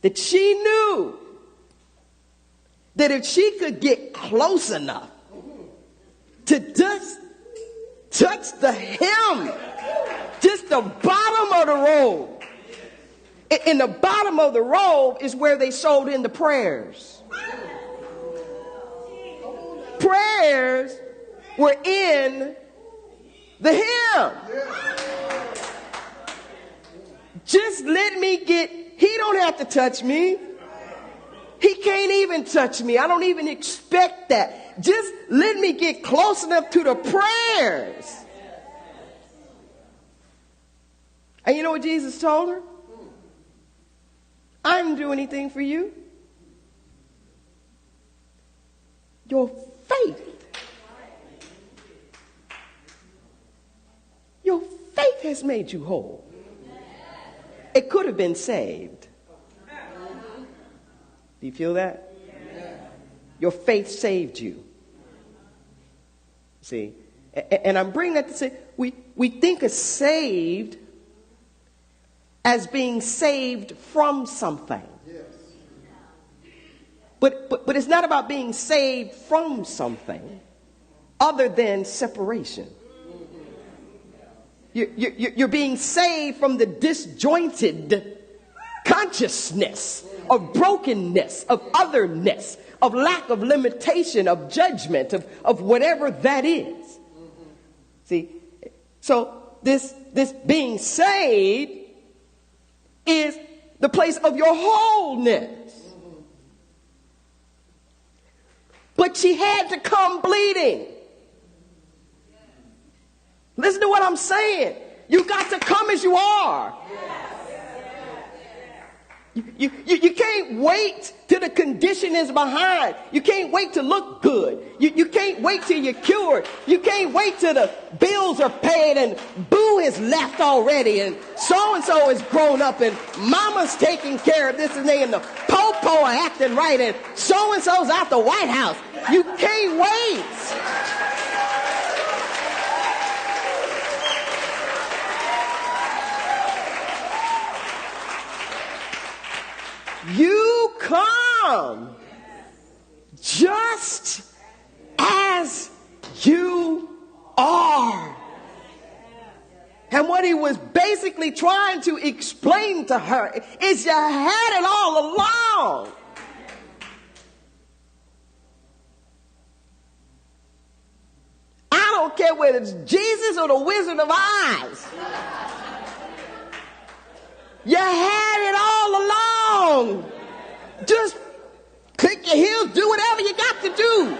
That she knew that if she could get close enough to just touch the hem, just the bottom of the robe. In the bottom of the robe is where they sewed in the prayers. Prayers were in the hem. Just let me he don't have to touch me. He can't even touch me. I don't even expect that. Just let me get close enough to the prayers. And you know what Jesus told her? I didn't do anything for you. Your faith has made you whole. It could have been saved. Do you feel that? Your faith saved you. See? And I'm bringing that to say, we think of saved as being saved from something. But it's not about being saved from something other than separation. You're being saved from the disjointed consciousness of brokenness, of otherness, of lack of limitation, of judgment, of whatever that is. See? So this being saved is the place of your wholeness. But she had to come bleeding. Listen to what I'm saying. You got to come as you are. You can't wait till the condition is behind. You can't wait to look good. You can't wait till you're cured. You can't wait till the bills are paid and boo has left already and so-and-so is grown up and mama's taking care of this and they and the po-po are acting right and so-and-so's out the White House. You can't wait. You come just as you are. And what he was basically trying to explain to her is you had it all along. I don't care whether it's Jesus or the Wizard of Oz. You had it all along. Just click your heels, do whatever you got to do.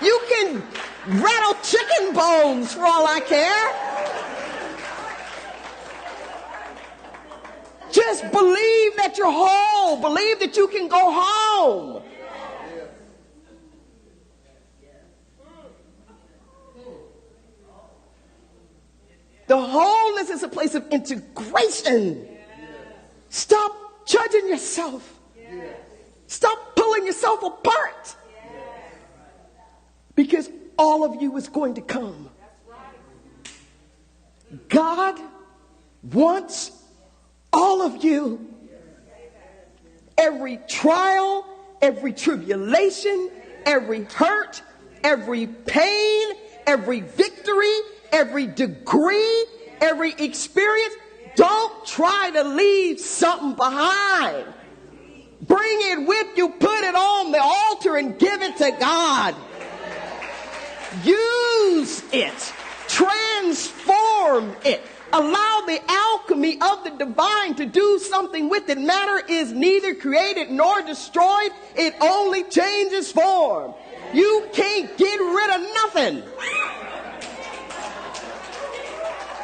You can rattle chicken bones for all I care. Just believe that you're whole. Believe that you can go home. The wholeness is a place of integration. Stop judging yourself. Stop pulling yourself apart. Because all of you is going to come. God wants all of you. Every trial, every tribulation, every hurt, every pain, every victory, every degree, every experience. Don't try to leave something behind. Bring it with you, put it on the altar and give it to God. Use it. Transform it. Allow the alchemy of the divine to do something with it. Matter is neither created nor destroyed. It only changes form. You can't get rid of nothing. nothing.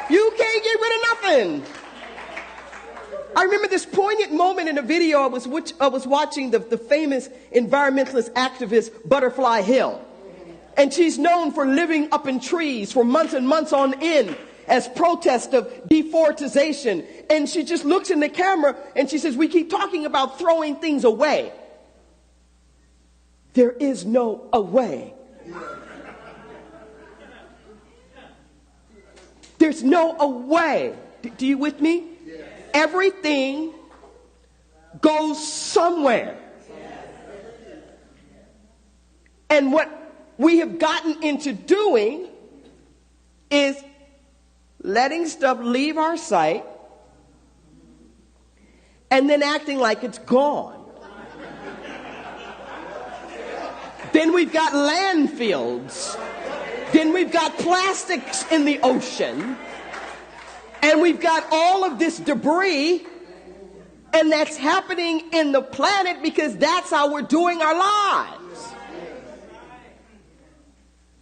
You can't get rid of nothing. I remember this poignant moment in a video I was watching the famous environmentalist activist Butterfly Hill. And she's known for living up in trees for months and months on end as protest of deforestation. And she just looks in the camera and she says, we keep talking about throwing things away. There is no away. There's no away. Do you with me? Everything goes somewhere. And what we have gotten into doing is letting stuff leave our sight and then acting like it's gone. Then we've got landfills. Then we've got plastics in the ocean. And we've got all of this debris, and that's happening in the planet because that's how we're doing our lives.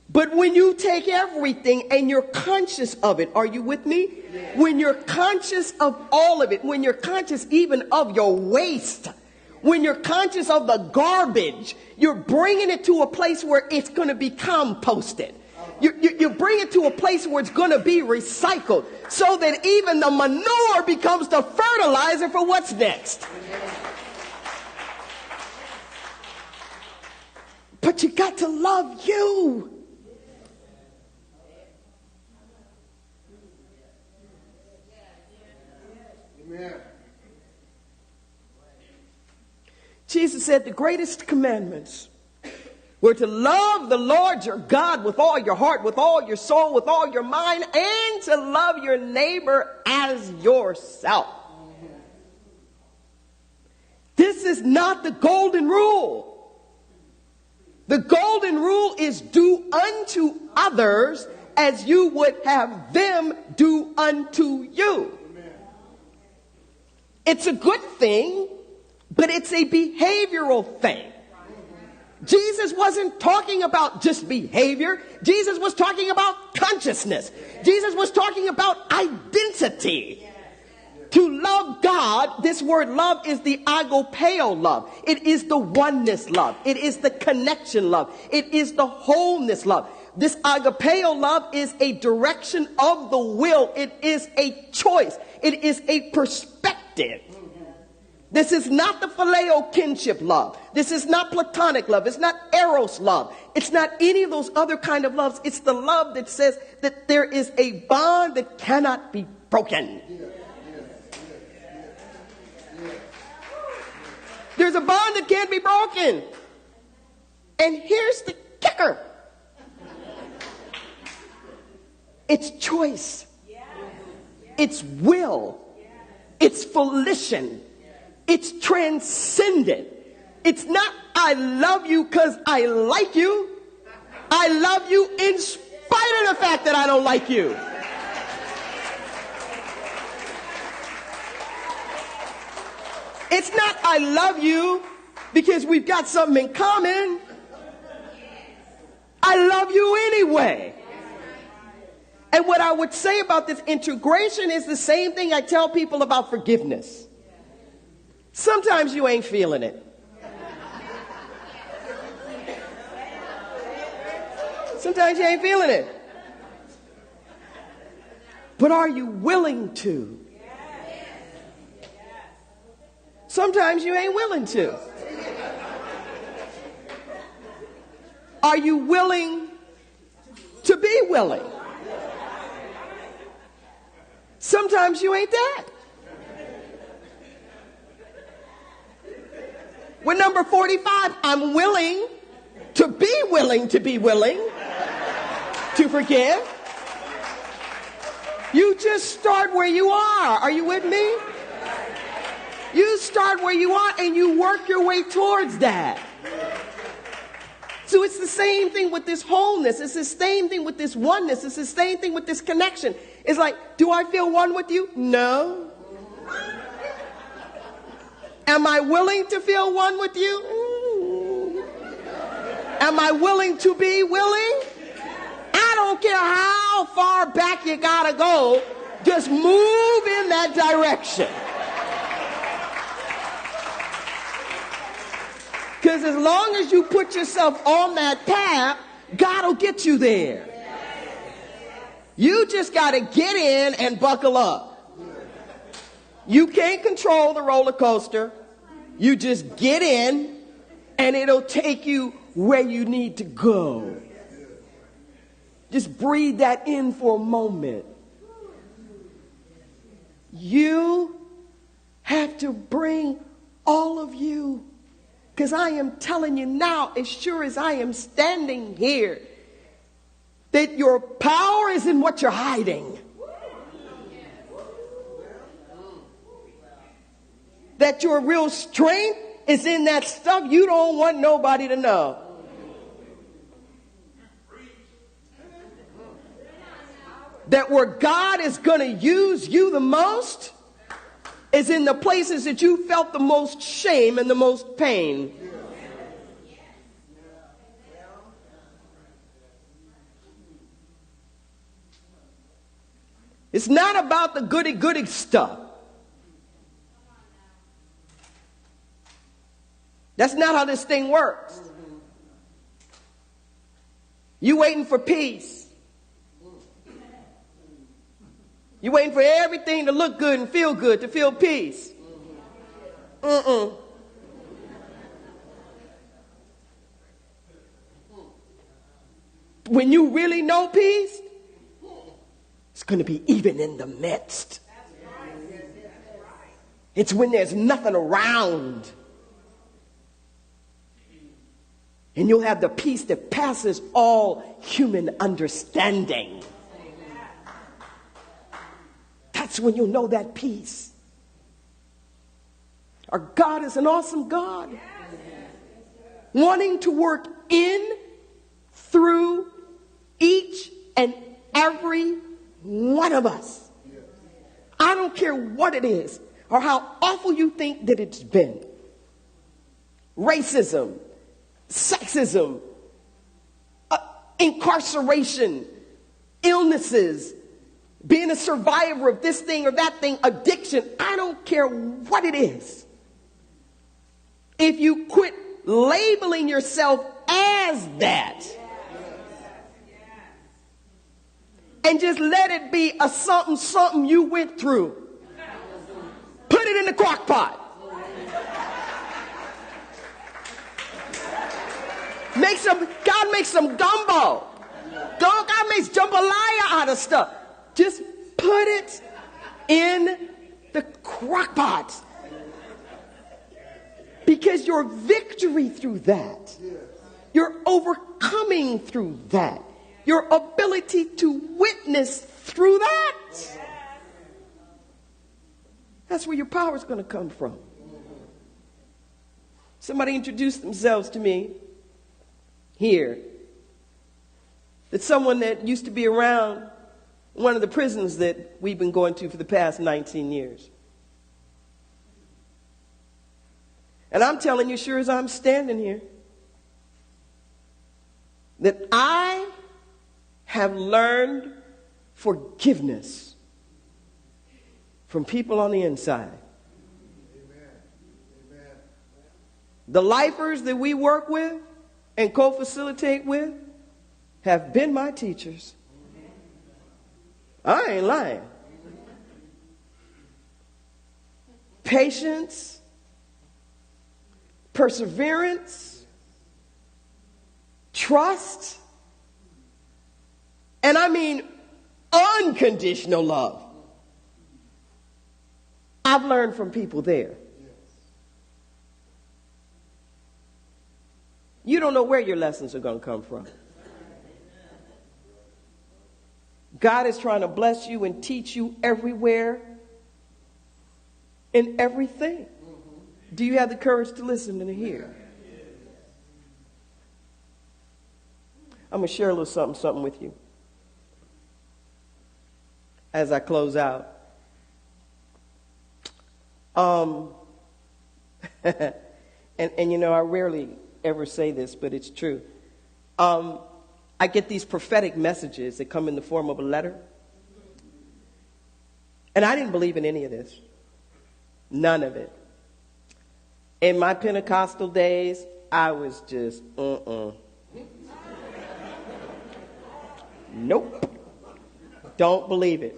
But when you take everything and you're conscious of it, are you with me? When you're conscious of all of it, when you're conscious even of your waste, when you're conscious of the garbage, you're bringing it to a place where it's going to be composted. You bring it to a place where it's going to be recycled so that even the manure becomes the fertilizer for what's next. But you got to love you. Amen. Jesus said the greatest commandments were to love the Lord your God with all your heart, with all your soul, with all your mind, and to love your neighbor as yourself. This is not the golden rule. The golden rule is do unto others as you would have them do unto you. It's a good thing, but it's a behavioral thing. Jesus wasn't talking about just behavior. Jesus was talking about consciousness. Jesus was talking about identity. To love God, this word love is the agapeo love. It is the oneness love. It is the connection love. It is the wholeness love. This agapeo love is a direction of the will. It is a choice. It is a perspective. This is not the phileo kinship love. This is not platonic love. It's not eros love. It's not any of those other kind of loves. It's the love that says that there is a bond that cannot be broken. There's a bond that can't be broken. And here's the kicker. It's choice. It's will. It's volition. It's transcendent. It's not I love you because I like you. I love you in spite of the fact that I don't like you. It's not I love you because we've got something in common. I love you anyway. And what I would say about this integration is the same thing I tell people about forgiveness. Sometimes you ain't feeling it. Sometimes you ain't feeling it. But are you willing to? Sometimes you ain't willing to. Are you willing to be willing? Sometimes you ain't that. With number 45, I'm willing to be willing to forgive. You just start where you are. Are you with me? You start where you are and you work your way towards that. So it's the same thing with this wholeness. It's the same thing with this oneness. It's the same thing with this connection. It's like, do I feel one with you? No. Am I willing to feel one with you? Am I willing to be willing? don't care how far back you gotta go, just move in that direction. Because as long as you put yourself on that path, God will get you there. You just got to get in and buckle up. You can't control the roller coaster. You just get in and it'll take you where you need to go. Just breathe that in for a moment. You have to bring all of you. Because I am telling you now, as sure as I am standing here, that your power is in what you're hiding. That your real strength is in that stuff you don't want nobody to know. That where God is going to use you the most is in the places that you felt the most shame and the most pain. It's not about the goody-goody stuff. That's not how this thing works. You waiting for peace. You waiting for everything to look good and feel good, to feel peace. When you really know peace, it's going to be even in the midst. It's when there's nothing around. And you'll have the peace that passes all human understanding. That's when you'll know that peace. Our God is an awesome God. Wanting to work in, through each and every one of us. I don't care what it is or how awful you think that it's been. Racism, sexism, incarceration, illnesses, being a survivor of this thing or that thing, addiction. I don't care what it is. If you quit labeling yourself as that and just let it be a something you went through, put it in the crock pot. God makes some gumbo. God makes jambalaya out of stuff. Just put it in the crock pot. Because your victory through that, your overcoming through that, your ability to witness through that, that's where your power is going to come from. Somebody introduced themselves to me here. It's someone that used to be around one of the prisons that we've been going to for the past 19 years. And I'm telling you, sure as I'm standing here, that I have learned forgiveness from people on the inside. Amen. Amen. The lifers that we work with and co-facilitate with have been my teachers. I ain't lying. Patience, perseverance, trust, and I mean unconditional love. I've learned from people there. You don't know where your lessons are going to come from. God is trying to bless you and teach you everywhere and everything. Do you have the courage to listen and to hear? I'm going to share a little something with you as I close out. And you know, I rarely ever say this, but it's true. I I get these prophetic messages that come in the form of a letter. And I didn't believe in any of this. None of it. In my Pentecostal days, I was just, Nope. Don't believe it.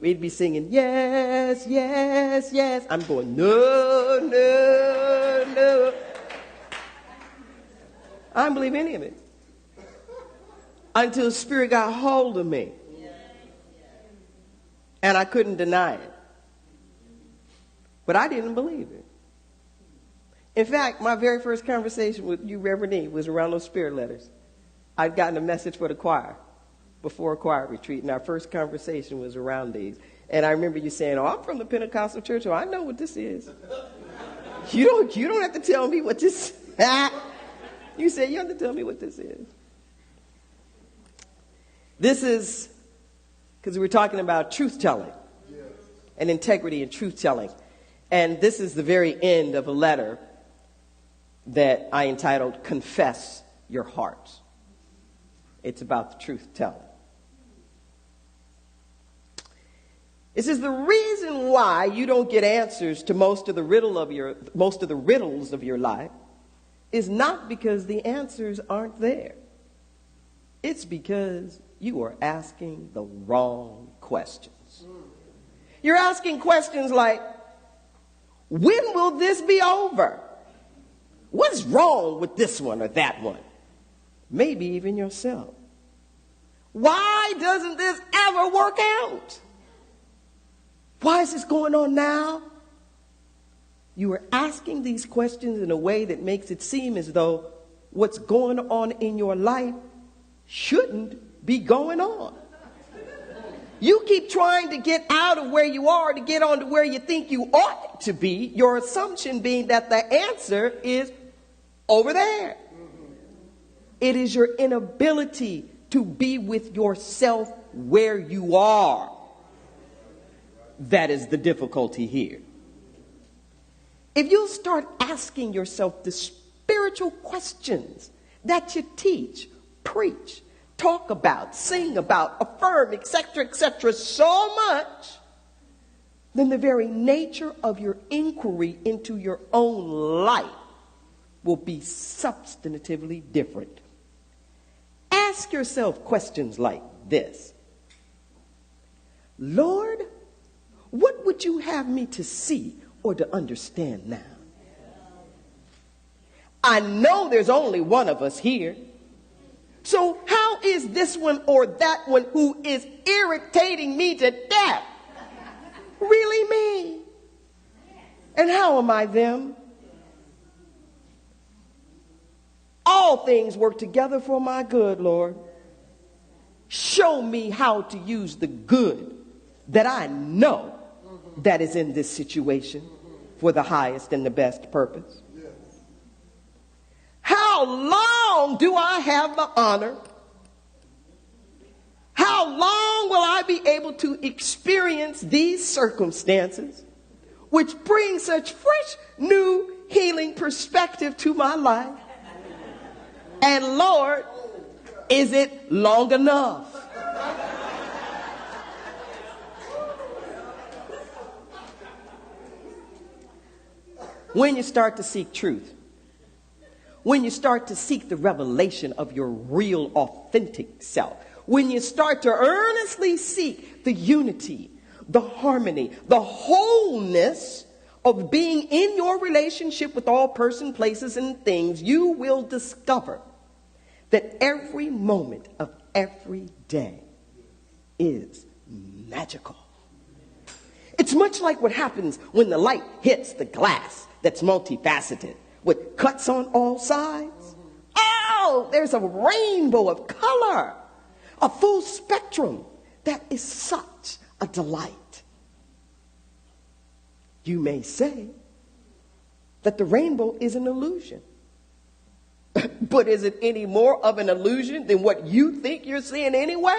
We'd be singing, yes, yes, yes. I'm going, no, no, no. I don't believe any of it. Until the Spirit got hold of me. And I couldn't deny it. But I didn't believe it. In fact, my very first conversation with you, Reverend E, was around those spirit letters. I'd gotten a message for the choir before a choir retreat, and our first conversation was around these. And I remember you saying, oh, I'm from the Pentecostal church, so I know what this is. You don't have to tell me what this is. You said, you have to tell me what this is. This is, because we're talking about truth-telling and integrity in truth-telling. And this is the very end of a letter that I entitled, Confess Your Hearts. It's about the truth-telling. It says the reason why you don't get answers to most of the riddles of your life is not because the answers aren't there. It's because you are asking the wrong questions. You're asking questions like, when will this be over? What's wrong with this one or that one? Maybe even yourself. Why doesn't this ever work out? Why is this going on now? You are asking these questions in a way that makes it seem as though what's going on in your life shouldn't be going on. You keep trying to get out of where you are to get on to where you think you ought to be, your assumption being that the answer is over there. It is your inability to be with yourself where you are that is the difficulty here. If you start asking yourself the spiritual questions that you teach, preach, talk about, sing about, affirm, etc., so much, then the very nature of your inquiry into your own life will be substantively different. Ask yourself questions like this. Lord, what would you have me to see or to understand now? I know there's only one of us here. So how is this one or that one who is irritating me to death really me? And how am I them? All things work together for my good, Lord. Show me how to use the good that I know that is in this situation for the highest and the best purpose. How long do I have the honor? How long will I be able to experience these circumstances which bring such fresh, new, healing perspective to my life? And Lord, is it long enough? When you start to seek truth, when you start to seek the revelation of your real, authentic self, when you start to earnestly seek the unity, the harmony, the wholeness of being in your relationship with all person, places, and things, you will discover that every moment of every day is magical. It's much like what happens when the light hits the glass that's multifaceted with cuts on all sides. Oh, there's a rainbow of color, a full spectrum that is such a delight. You may say that the rainbow is an illusion. But is it any more of an illusion than what you think you're seeing anyway?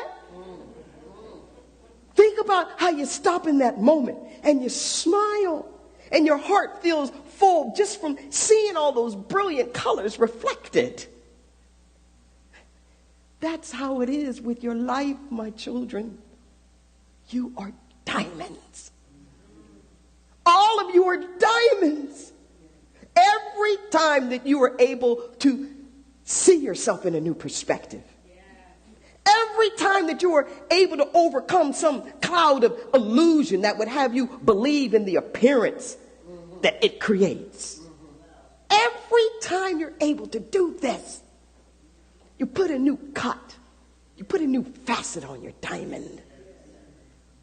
Think about how you stop in that moment and you smile and your heart feels full just from seeing all those brilliant colors reflected. That's how it is with your life, my children. You are diamonds. All of you are diamonds. Every time that you are able to see yourself in a new perspective. Every time that you are able to overcome some cloud of illusion that would have you believe in the appearance that it creates. Every time you're able to do this, you put a new cut. You put a new facet on your diamond.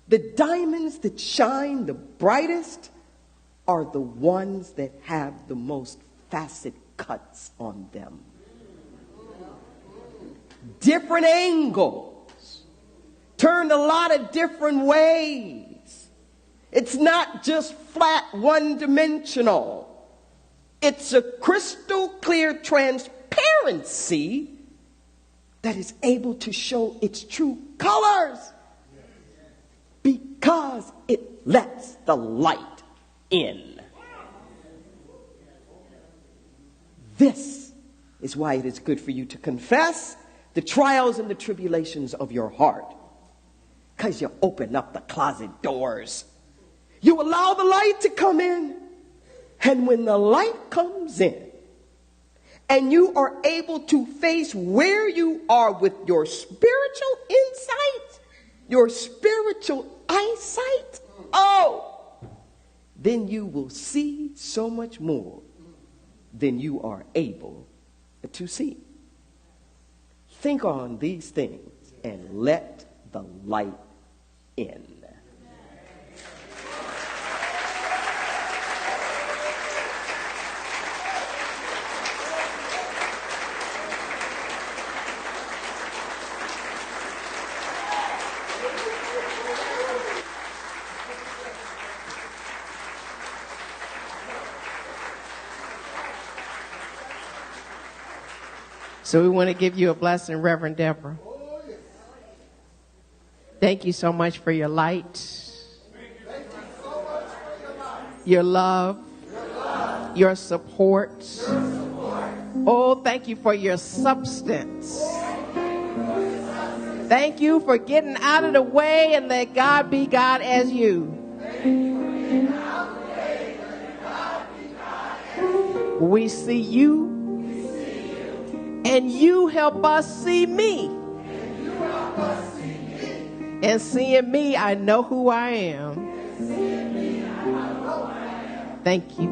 The diamonds that shine the brightest are the ones that have the most facet cuts on them. Different angles, turned a lot of different ways. It's not just flat, one-dimensional. It's a crystal clear transparency that is able to show its true colors because it lets the light in. This is why it is good for you to confess the trials and the tribulations of your heart, because you open up the closet doors. You allow the light to come in, and when the light comes in and you are able to face where you are with your spiritual insight, your spiritual eyesight, then you will see so much more than you are able to see. Think on these things and let the light in. So we want to give you a blessing, Reverend Deborah. Thank you so much for your light, your love, your support. Oh, thank you for your substance. Thank you for getting out of the way and let God be God as you. We see you. And you help us see me. And seeing me, I know who I am. Thank you.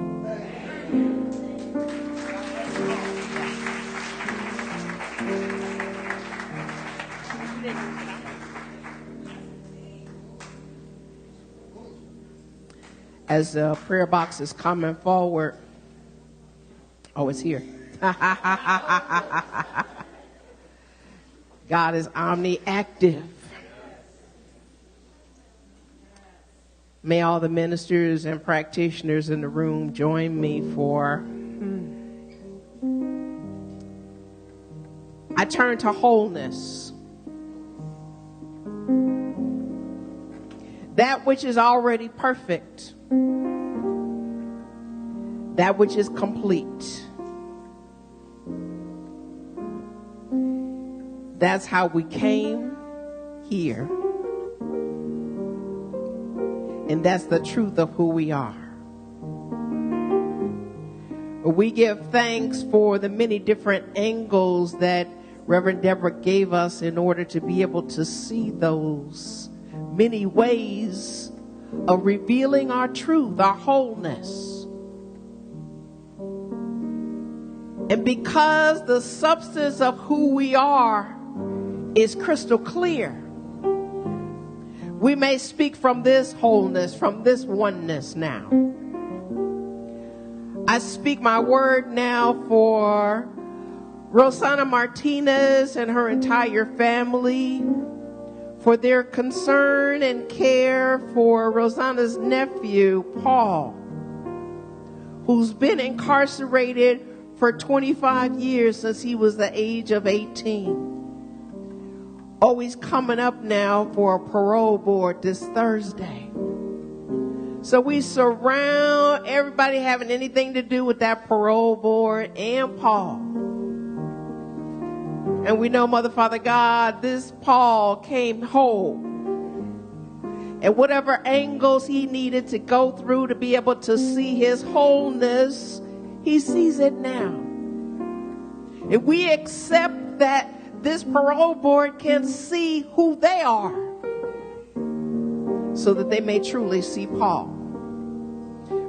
As the prayer box is coming forward, it's here. God is omni-active. May all the ministers and practitioners in the room join me for I turn to wholeness. That which is already perfect. That which is complete. That's how we came here. And that's the truth of who we are. We give thanks for the many different angles that Reverend Deborah gave us in order to be able to see those many ways of revealing our truth, our wholeness. And because the substance of who we are is crystal clear, we may speak from this wholeness, from this oneness now. I speak my word now for Rosanna Martinez and her entire family, for their concern and care for Rosanna's nephew, Paul, who's been incarcerated for 25 years since he was the age of 18. He's coming up now for a parole board this Thursday. So we surround everybody having anything to do with that parole board and Paul. And we know, Mother, Father God, this Paul came whole. And whatever angles he needed to go through to be able to see his wholeness, he sees it now. And we accept that this parole board can see who they are so that they may truly see Paul.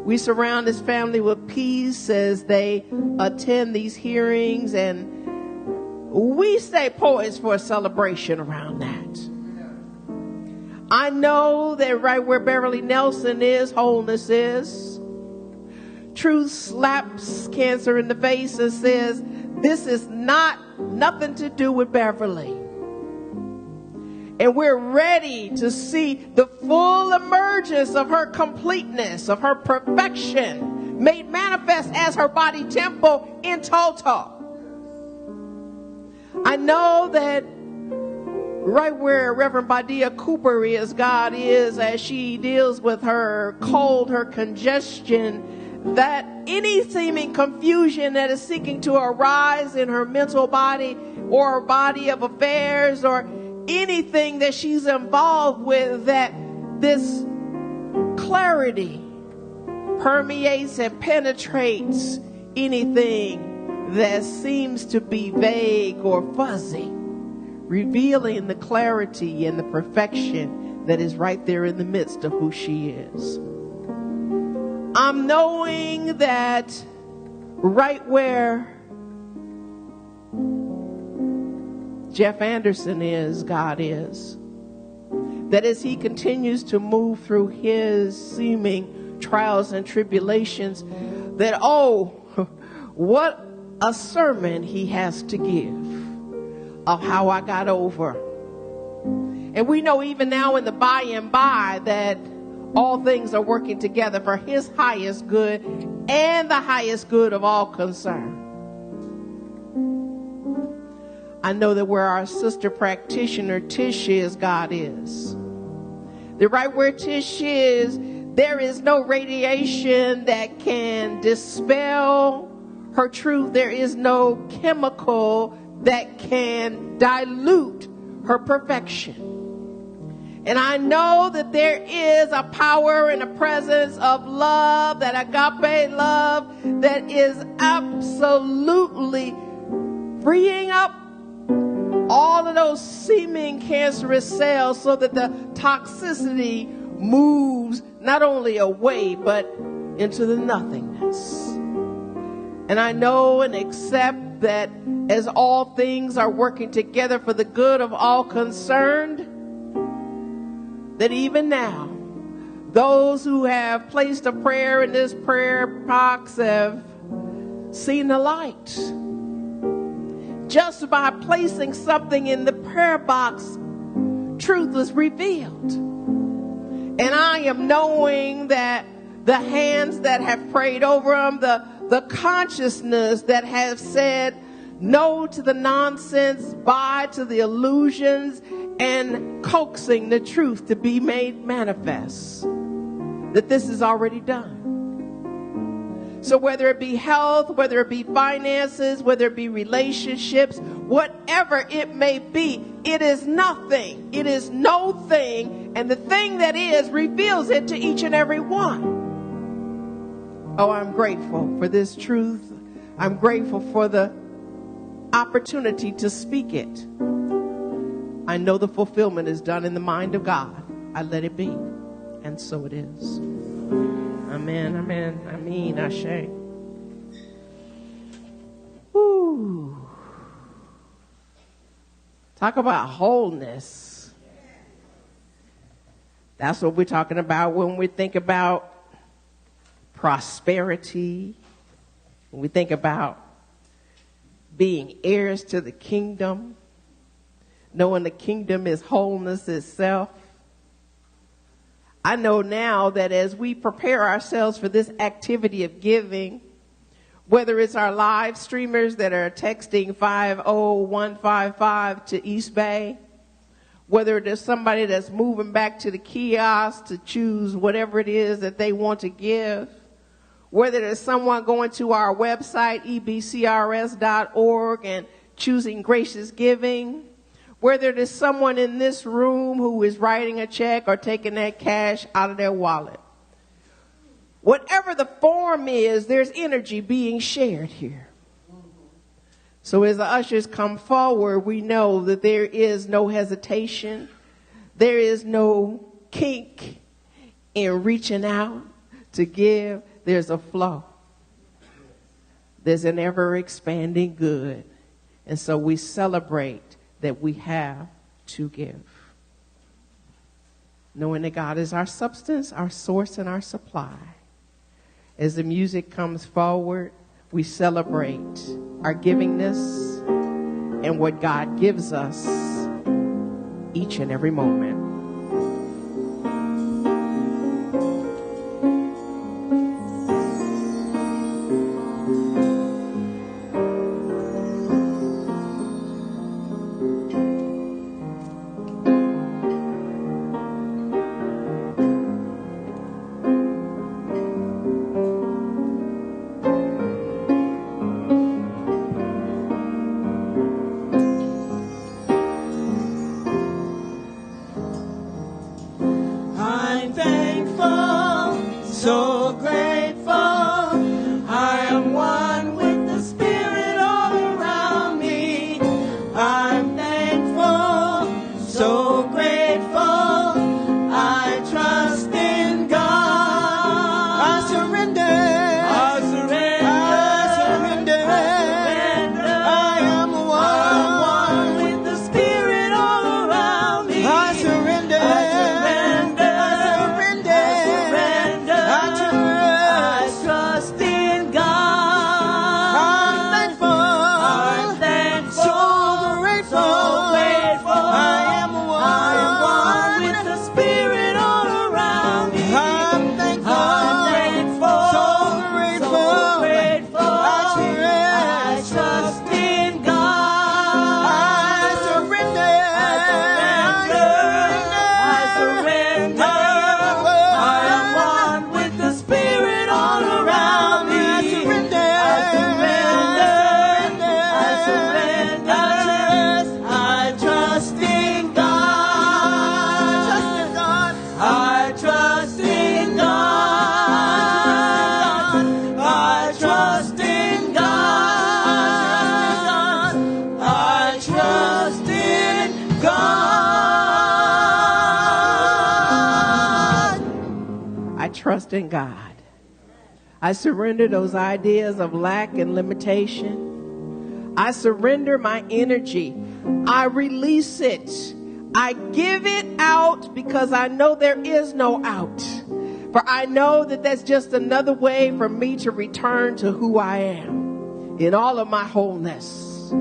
We surround this family with peace as they attend these hearings, and we stay poised for a celebration around that. I know that right where Beverly Nelson is, wholeness is. Truth slaps cancer in the face and says, this is nothing to do with Beverly. And we're ready to see the full emergence of her completeness, of her perfection, made manifest as her body temple in total. I know that right where Reverend Badia Cooper is, God is, as she deals with her cold, her congestion, that any seeming confusion that is seeking to arise in her mental body or her body of affairs or anything that she's involved with, that this clarity permeates and penetrates anything that seems to be vague or fuzzy, revealing the clarity and the perfection that is right there in the midst of who she is. I'm knowing that right where Jeff Anderson is, God is. That as he continues to move through his seeming trials and tribulations, that, oh, what a sermon he has to give of how I got over. And we know even now in the by and by that all things are working together for his highest good and the highest good of all concerned. I know that where our sister practitioner Tish is, God is. That right where Tish is, there is no radiation that can dispel her truth. There is no chemical that can dilute her perfection. And I know that there is a power and a presence of love, that agape love, that is absolutely freeing up all of those seeming cancerous cells so that the toxicity moves not only away, but into the nothingness. And I know and accept that as all things are working together for the good of all concerned, that even now, those who have placed a prayer in this prayer box have seen the light. Just by placing something in the prayer box, truth was revealed. And I am knowing that the hands that have prayed over them, the consciousness that have said no to the nonsense, bye to the illusions, and coaxing the truth to be made manifest, that this is already done. So whether it be health, whether it be finances, whether it be relationships, whatever it may be, it is nothing. It is no thing. And the thing that is reveals it to each and every one. Oh, I'm grateful for this truth. I'm grateful for the opportunity to speak it. I know the fulfillment is done in the mind of God. I let it be. And so it is. Amen, amen, I mean, Ashe. Woo. Talk about wholeness. That's what we're talking about when we think about prosperity. When we think about being heirs to the kingdom. Knowing the kingdom is wholeness itself. I know now that as we prepare ourselves for this activity of giving, whether it's our live streamers that are texting 50155 to East Bay, whether there's somebody that's moving back to the kiosk to choose whatever it is that they want to give, whether there's someone going to our website, ebcrs.org, and choosing gracious giving, whether it is someone in this room who is writing a check or taking that cash out of their wallet. Whatever the form is, there's energy being shared here. So as the ushers come forward, we know that there is no hesitation. There is no kink in reaching out to give. There's a flow. There's an ever-expanding good. And so we celebrate that we have to give. Knowing that God is our substance, our source, and our supply. As the music comes forward, we celebrate our givingness and what God gives us each and every moment. I'm thankful, so grateful. I am one with the Spirit all around me. I'm thankful, so grateful. I trust in God. I surrender. I surrender. I surrender. I surrender. I am one with the Spirit all around me. I surrender. Trust in God. I surrender those ideas of lack and limitation. I surrender my energy. I release it. I give it out because I know there is no out. For I know that that's just another way for me to return to who I am in all of my wholeness.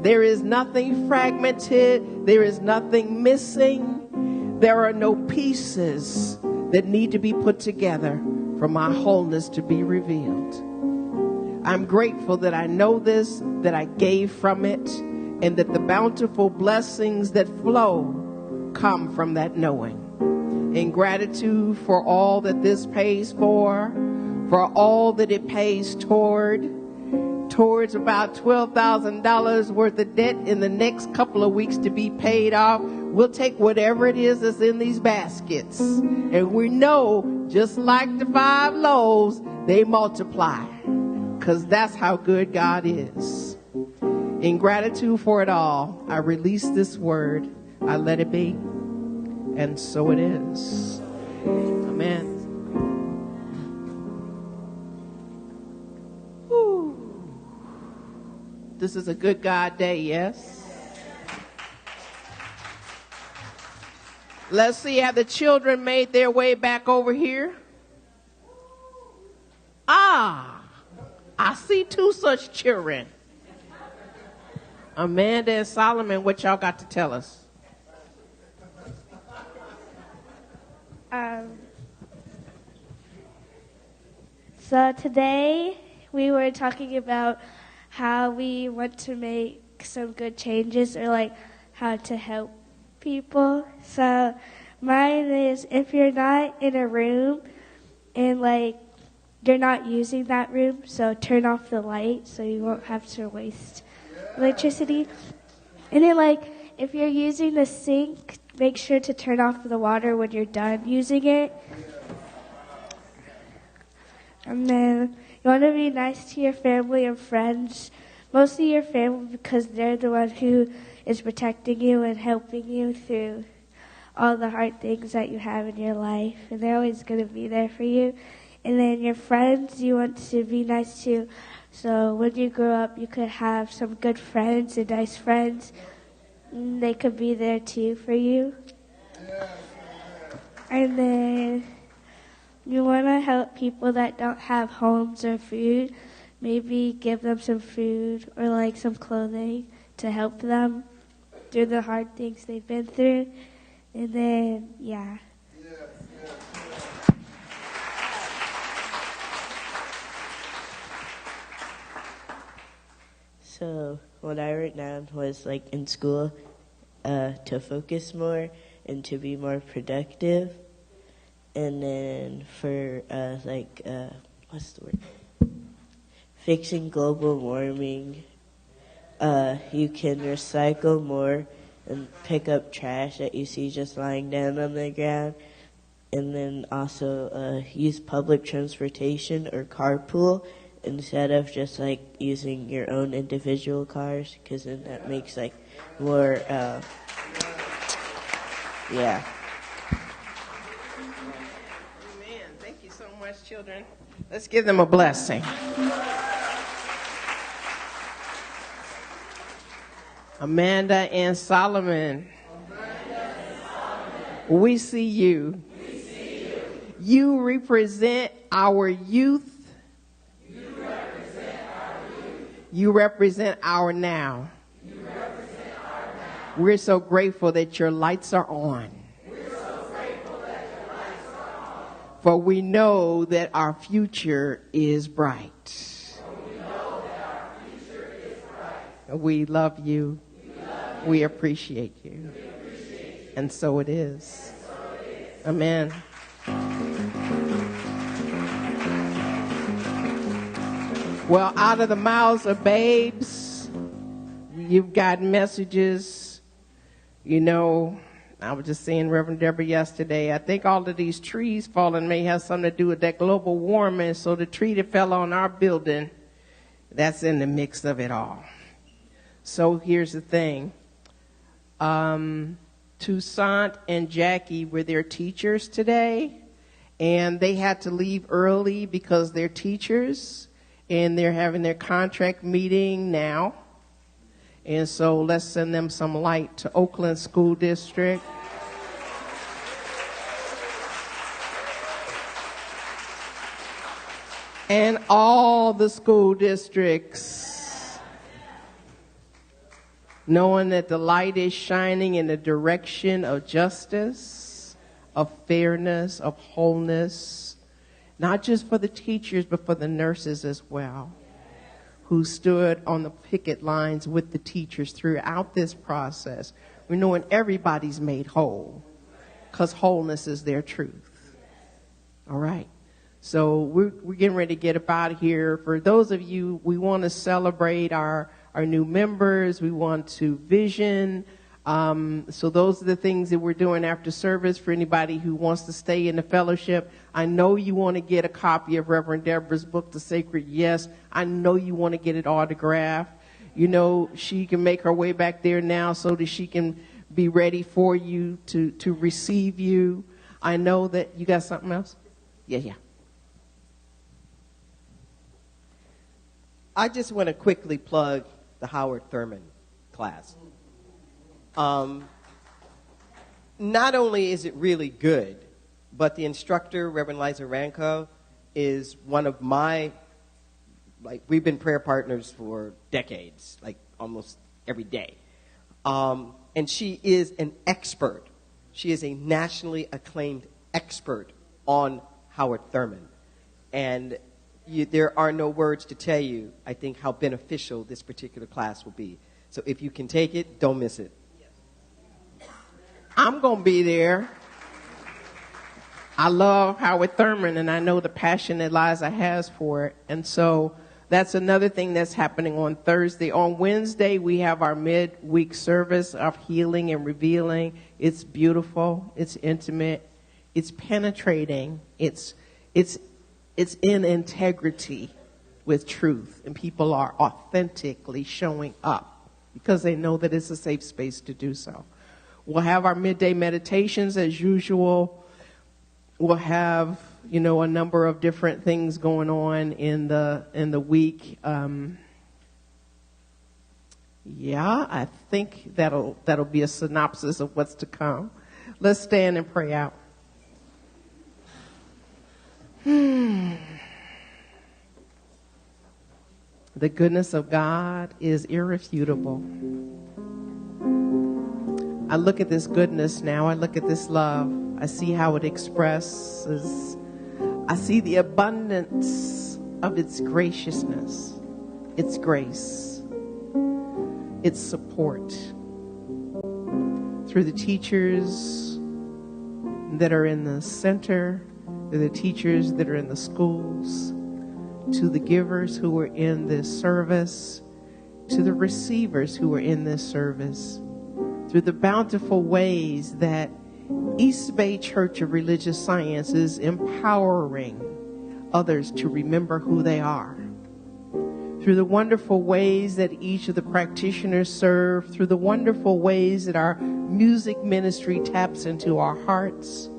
There is nothing fragmented. There is nothing missing. There are no pieces that need to be put together for my wholeness to be revealed. I'm grateful that I know this, that I gave from it, and that the bountiful blessings that flow come from that knowing. In gratitude for all that this pays for all that it pays towards about $12,000 worth of debt in the next couple of weeks to be paid off. We'll take whatever it is that's in these baskets. And we know, just like the 5 loaves, they multiply. Because that's how good God is. In gratitude for it all, I release this word. I let it be. And so it is. Amen. Whew. This is a good God day, yes? Let's see, have the children made their way back over here? I see 2 such children. Amanda and Solomon, what y'all got to tell us? So today we were talking about how we want to make some good changes, or like how to help people. So mine is, if you're not in a room and like you're not using that room, so turn off the light so you won't have to waste electricity. And then, like, if you're using the sink, make sure to turn off the water when you're done using it. And then you want to be nice to your family and friends, mostly your family, because they're the one who is protecting you and helping you through all the hard things that you have in your life, and they're always going to be there for you. And then your friends, you want to be nice to, so when you grow up, you could have some good friends and nice friends. And they could be there too for you. And then you want to help people that don't have homes or food. Maybe give them some food or like some clothing to help them through the hard things they've been through. And then, yeah. So what I wrote down was like in school to focus more and to be more productive. And then for what's the word? Fixing global warming, you can recycle more and pick up trash that you see just lying down on the ground. And then also use public transportation or carpool instead of just like using your own individual cars, because then that makes like more, yeah. Amen. Thank you so much, children. Let's give them a blessing. Amanda and Solomon. We see you. You represent our youth. You represent our now. We're so grateful that your lights are on. For we know that our future is bright. We love you. We appreciate you. And so it is. Amen. Well, out of the mouths of babes, you've got messages. You know, I was just saying, Reverend Deborah, yesterday, I think all of these trees falling may have something to do with that global warming. So the tree that fell on our building, that's in the mix of it all. So here's the thing. Toussaint and Jackie were their teachers today, and they had to leave early because they're teachers, and they're having their contract meeting now. And so let's send them some light to Oakland School District. And all the school districts, knowing that the light is shining in the direction of justice, of fairness, of wholeness, not just for the teachers, but for the nurses as well, who stood on the picket lines with the teachers throughout this process. We're knowing everybody's made whole, because wholeness is their truth. All right. So we're getting ready to get up out of here. For those of you, we want to celebrate our new members. We want to vision. So those are the things that we're doing after service for anybody who wants to stay in the fellowship. I know you want to get a copy of Reverend Deborah's book, The Sacred Yes. I know you want to get it autographed. You know, she can make her way back there now so that she can be ready for you to receive you. I know that you got something else? Yeah. I just want to quickly plug the Howard Thurman class. Not only is it really good, but the instructor, Reverend Liza Ranco, is one of my, we've been prayer partners for decades, almost every day. And she is an expert. She is a nationally acclaimed expert on Howard Thurman. And there are no words to tell you, I think, how beneficial this particular class will be. So if you can take it, don't miss it. I'm going to be there. I love Howard Thurman, and I know the passion that Liza has for it. And so That's another thing that's happening on Thursday. On Wednesday, we have our midweek service of healing and revealing. It's beautiful. It's intimate. It's penetrating. It's in integrity with truth. And people are authentically showing up because they know that it's a safe space to do so. We'll have our midday meditations as usual. We'll have, a number of different things going on in the week. I think that'll be a synopsis of what's to come. Let's stand and pray out. The goodness of God is irrefutable. I look at this goodness now. I look at this love. I see how it expresses. I see the abundance of its graciousness, its grace, its support. Through the teachers that are in the center, through the teachers that are in the schools, to the givers who are in this service, to the receivers who are in this service, through the bountiful ways that East Bay Church of Religious Science is empowering others to remember who they are. Through the wonderful ways that each of the practitioners serve, through the wonderful ways that our music ministry taps into our hearts,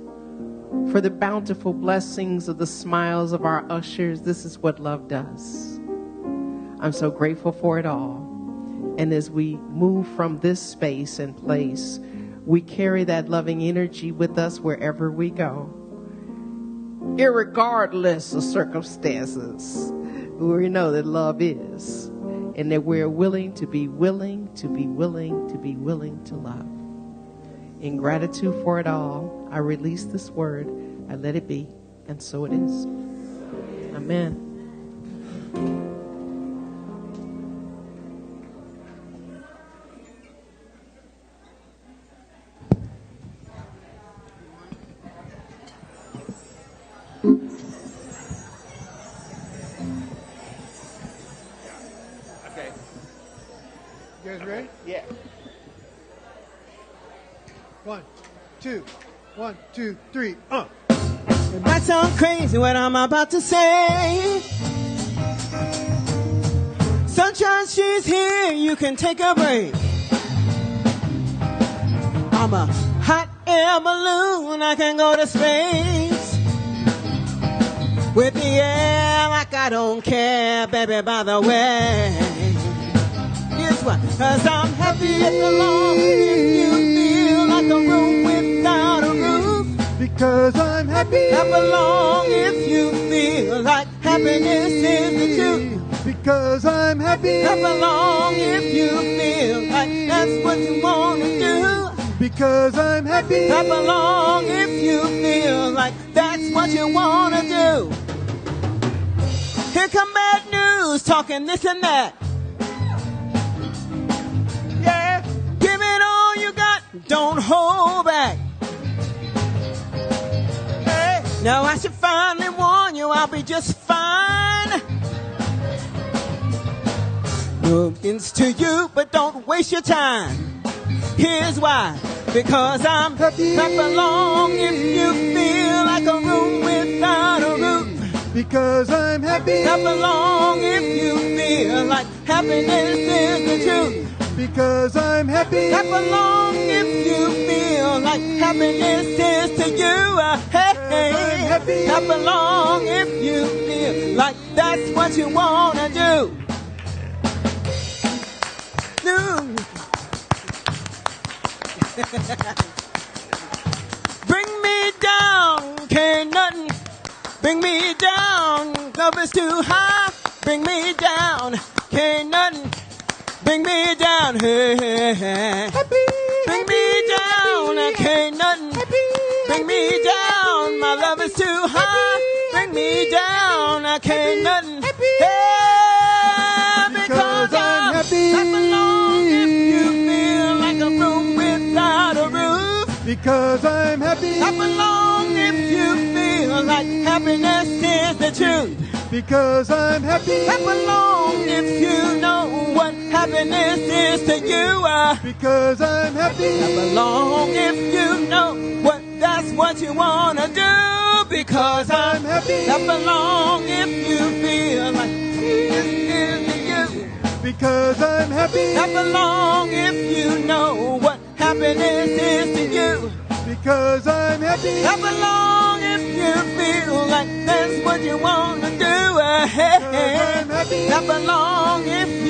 for the bountiful blessings of the smiles of our ushers. This is what love does. I'm so grateful for it all. And as we move from this space and place, we carry that loving energy with us wherever we go. Irregardless of circumstances, we know that love is, and that we're willing to be willing to love. In gratitude for it all, I release this word. I let it be, and so it is. Amen. Okay. You guys ready? Yeah. 1, 2, 1, 2, 3. It might sound crazy what I'm about to say. Sunshine, she's here, you can take a break. I'm a hot air balloon, I can go to space. With the air like I don't care, baby, by the way. Guess what? 'Cause I'm happy it belongs if you feel like a room without a roof. Because I'm happy. Clap along if you feel like happiness is the truth. Because I'm happy. Clap along if you feel like that's what you want to do. Because I'm happy. Clap along if you feel like that's what you want to do. Here come bad news, talking this and that. Yeah, give it all you got, don't hold back. Hey, now I should finally warn you, I'll be just fine. No offense to you, but don't waste your time. Here's why. Because I'm happy. Clap along if you feel like a room without a roof. Because I'm happy. Clap along if you feel like happiness is the truth. Because I'm happy. Clap along if you feel like happiness is to you. Hey, hey. Clap along if you feel like that's what you want to do. Bring me down, can't nothing bring me down. Love is too high, bring me down, can't nothing bring me down. Hey, hey, hey. Bring me down, can't nothing bring me down. My love is too high, bring me down, I can't nothing. Hey, because I'm happy. Clap along if you feel like a room without a roof. Because I'm happy. Clap along if you feel like happiness is the truth. Because I'm happy. Clap along if you know what happiness is to you. Because I'm happy. Clap along if you know that's what you wanna do. Because I'm happy. Clap along if you feel like this is to you. Because I'm happy. Clap along if you know what happiness is to you. Because I'm happy. Clap along if you feel like that's what you wanna do. Because I'm happy. Clap along if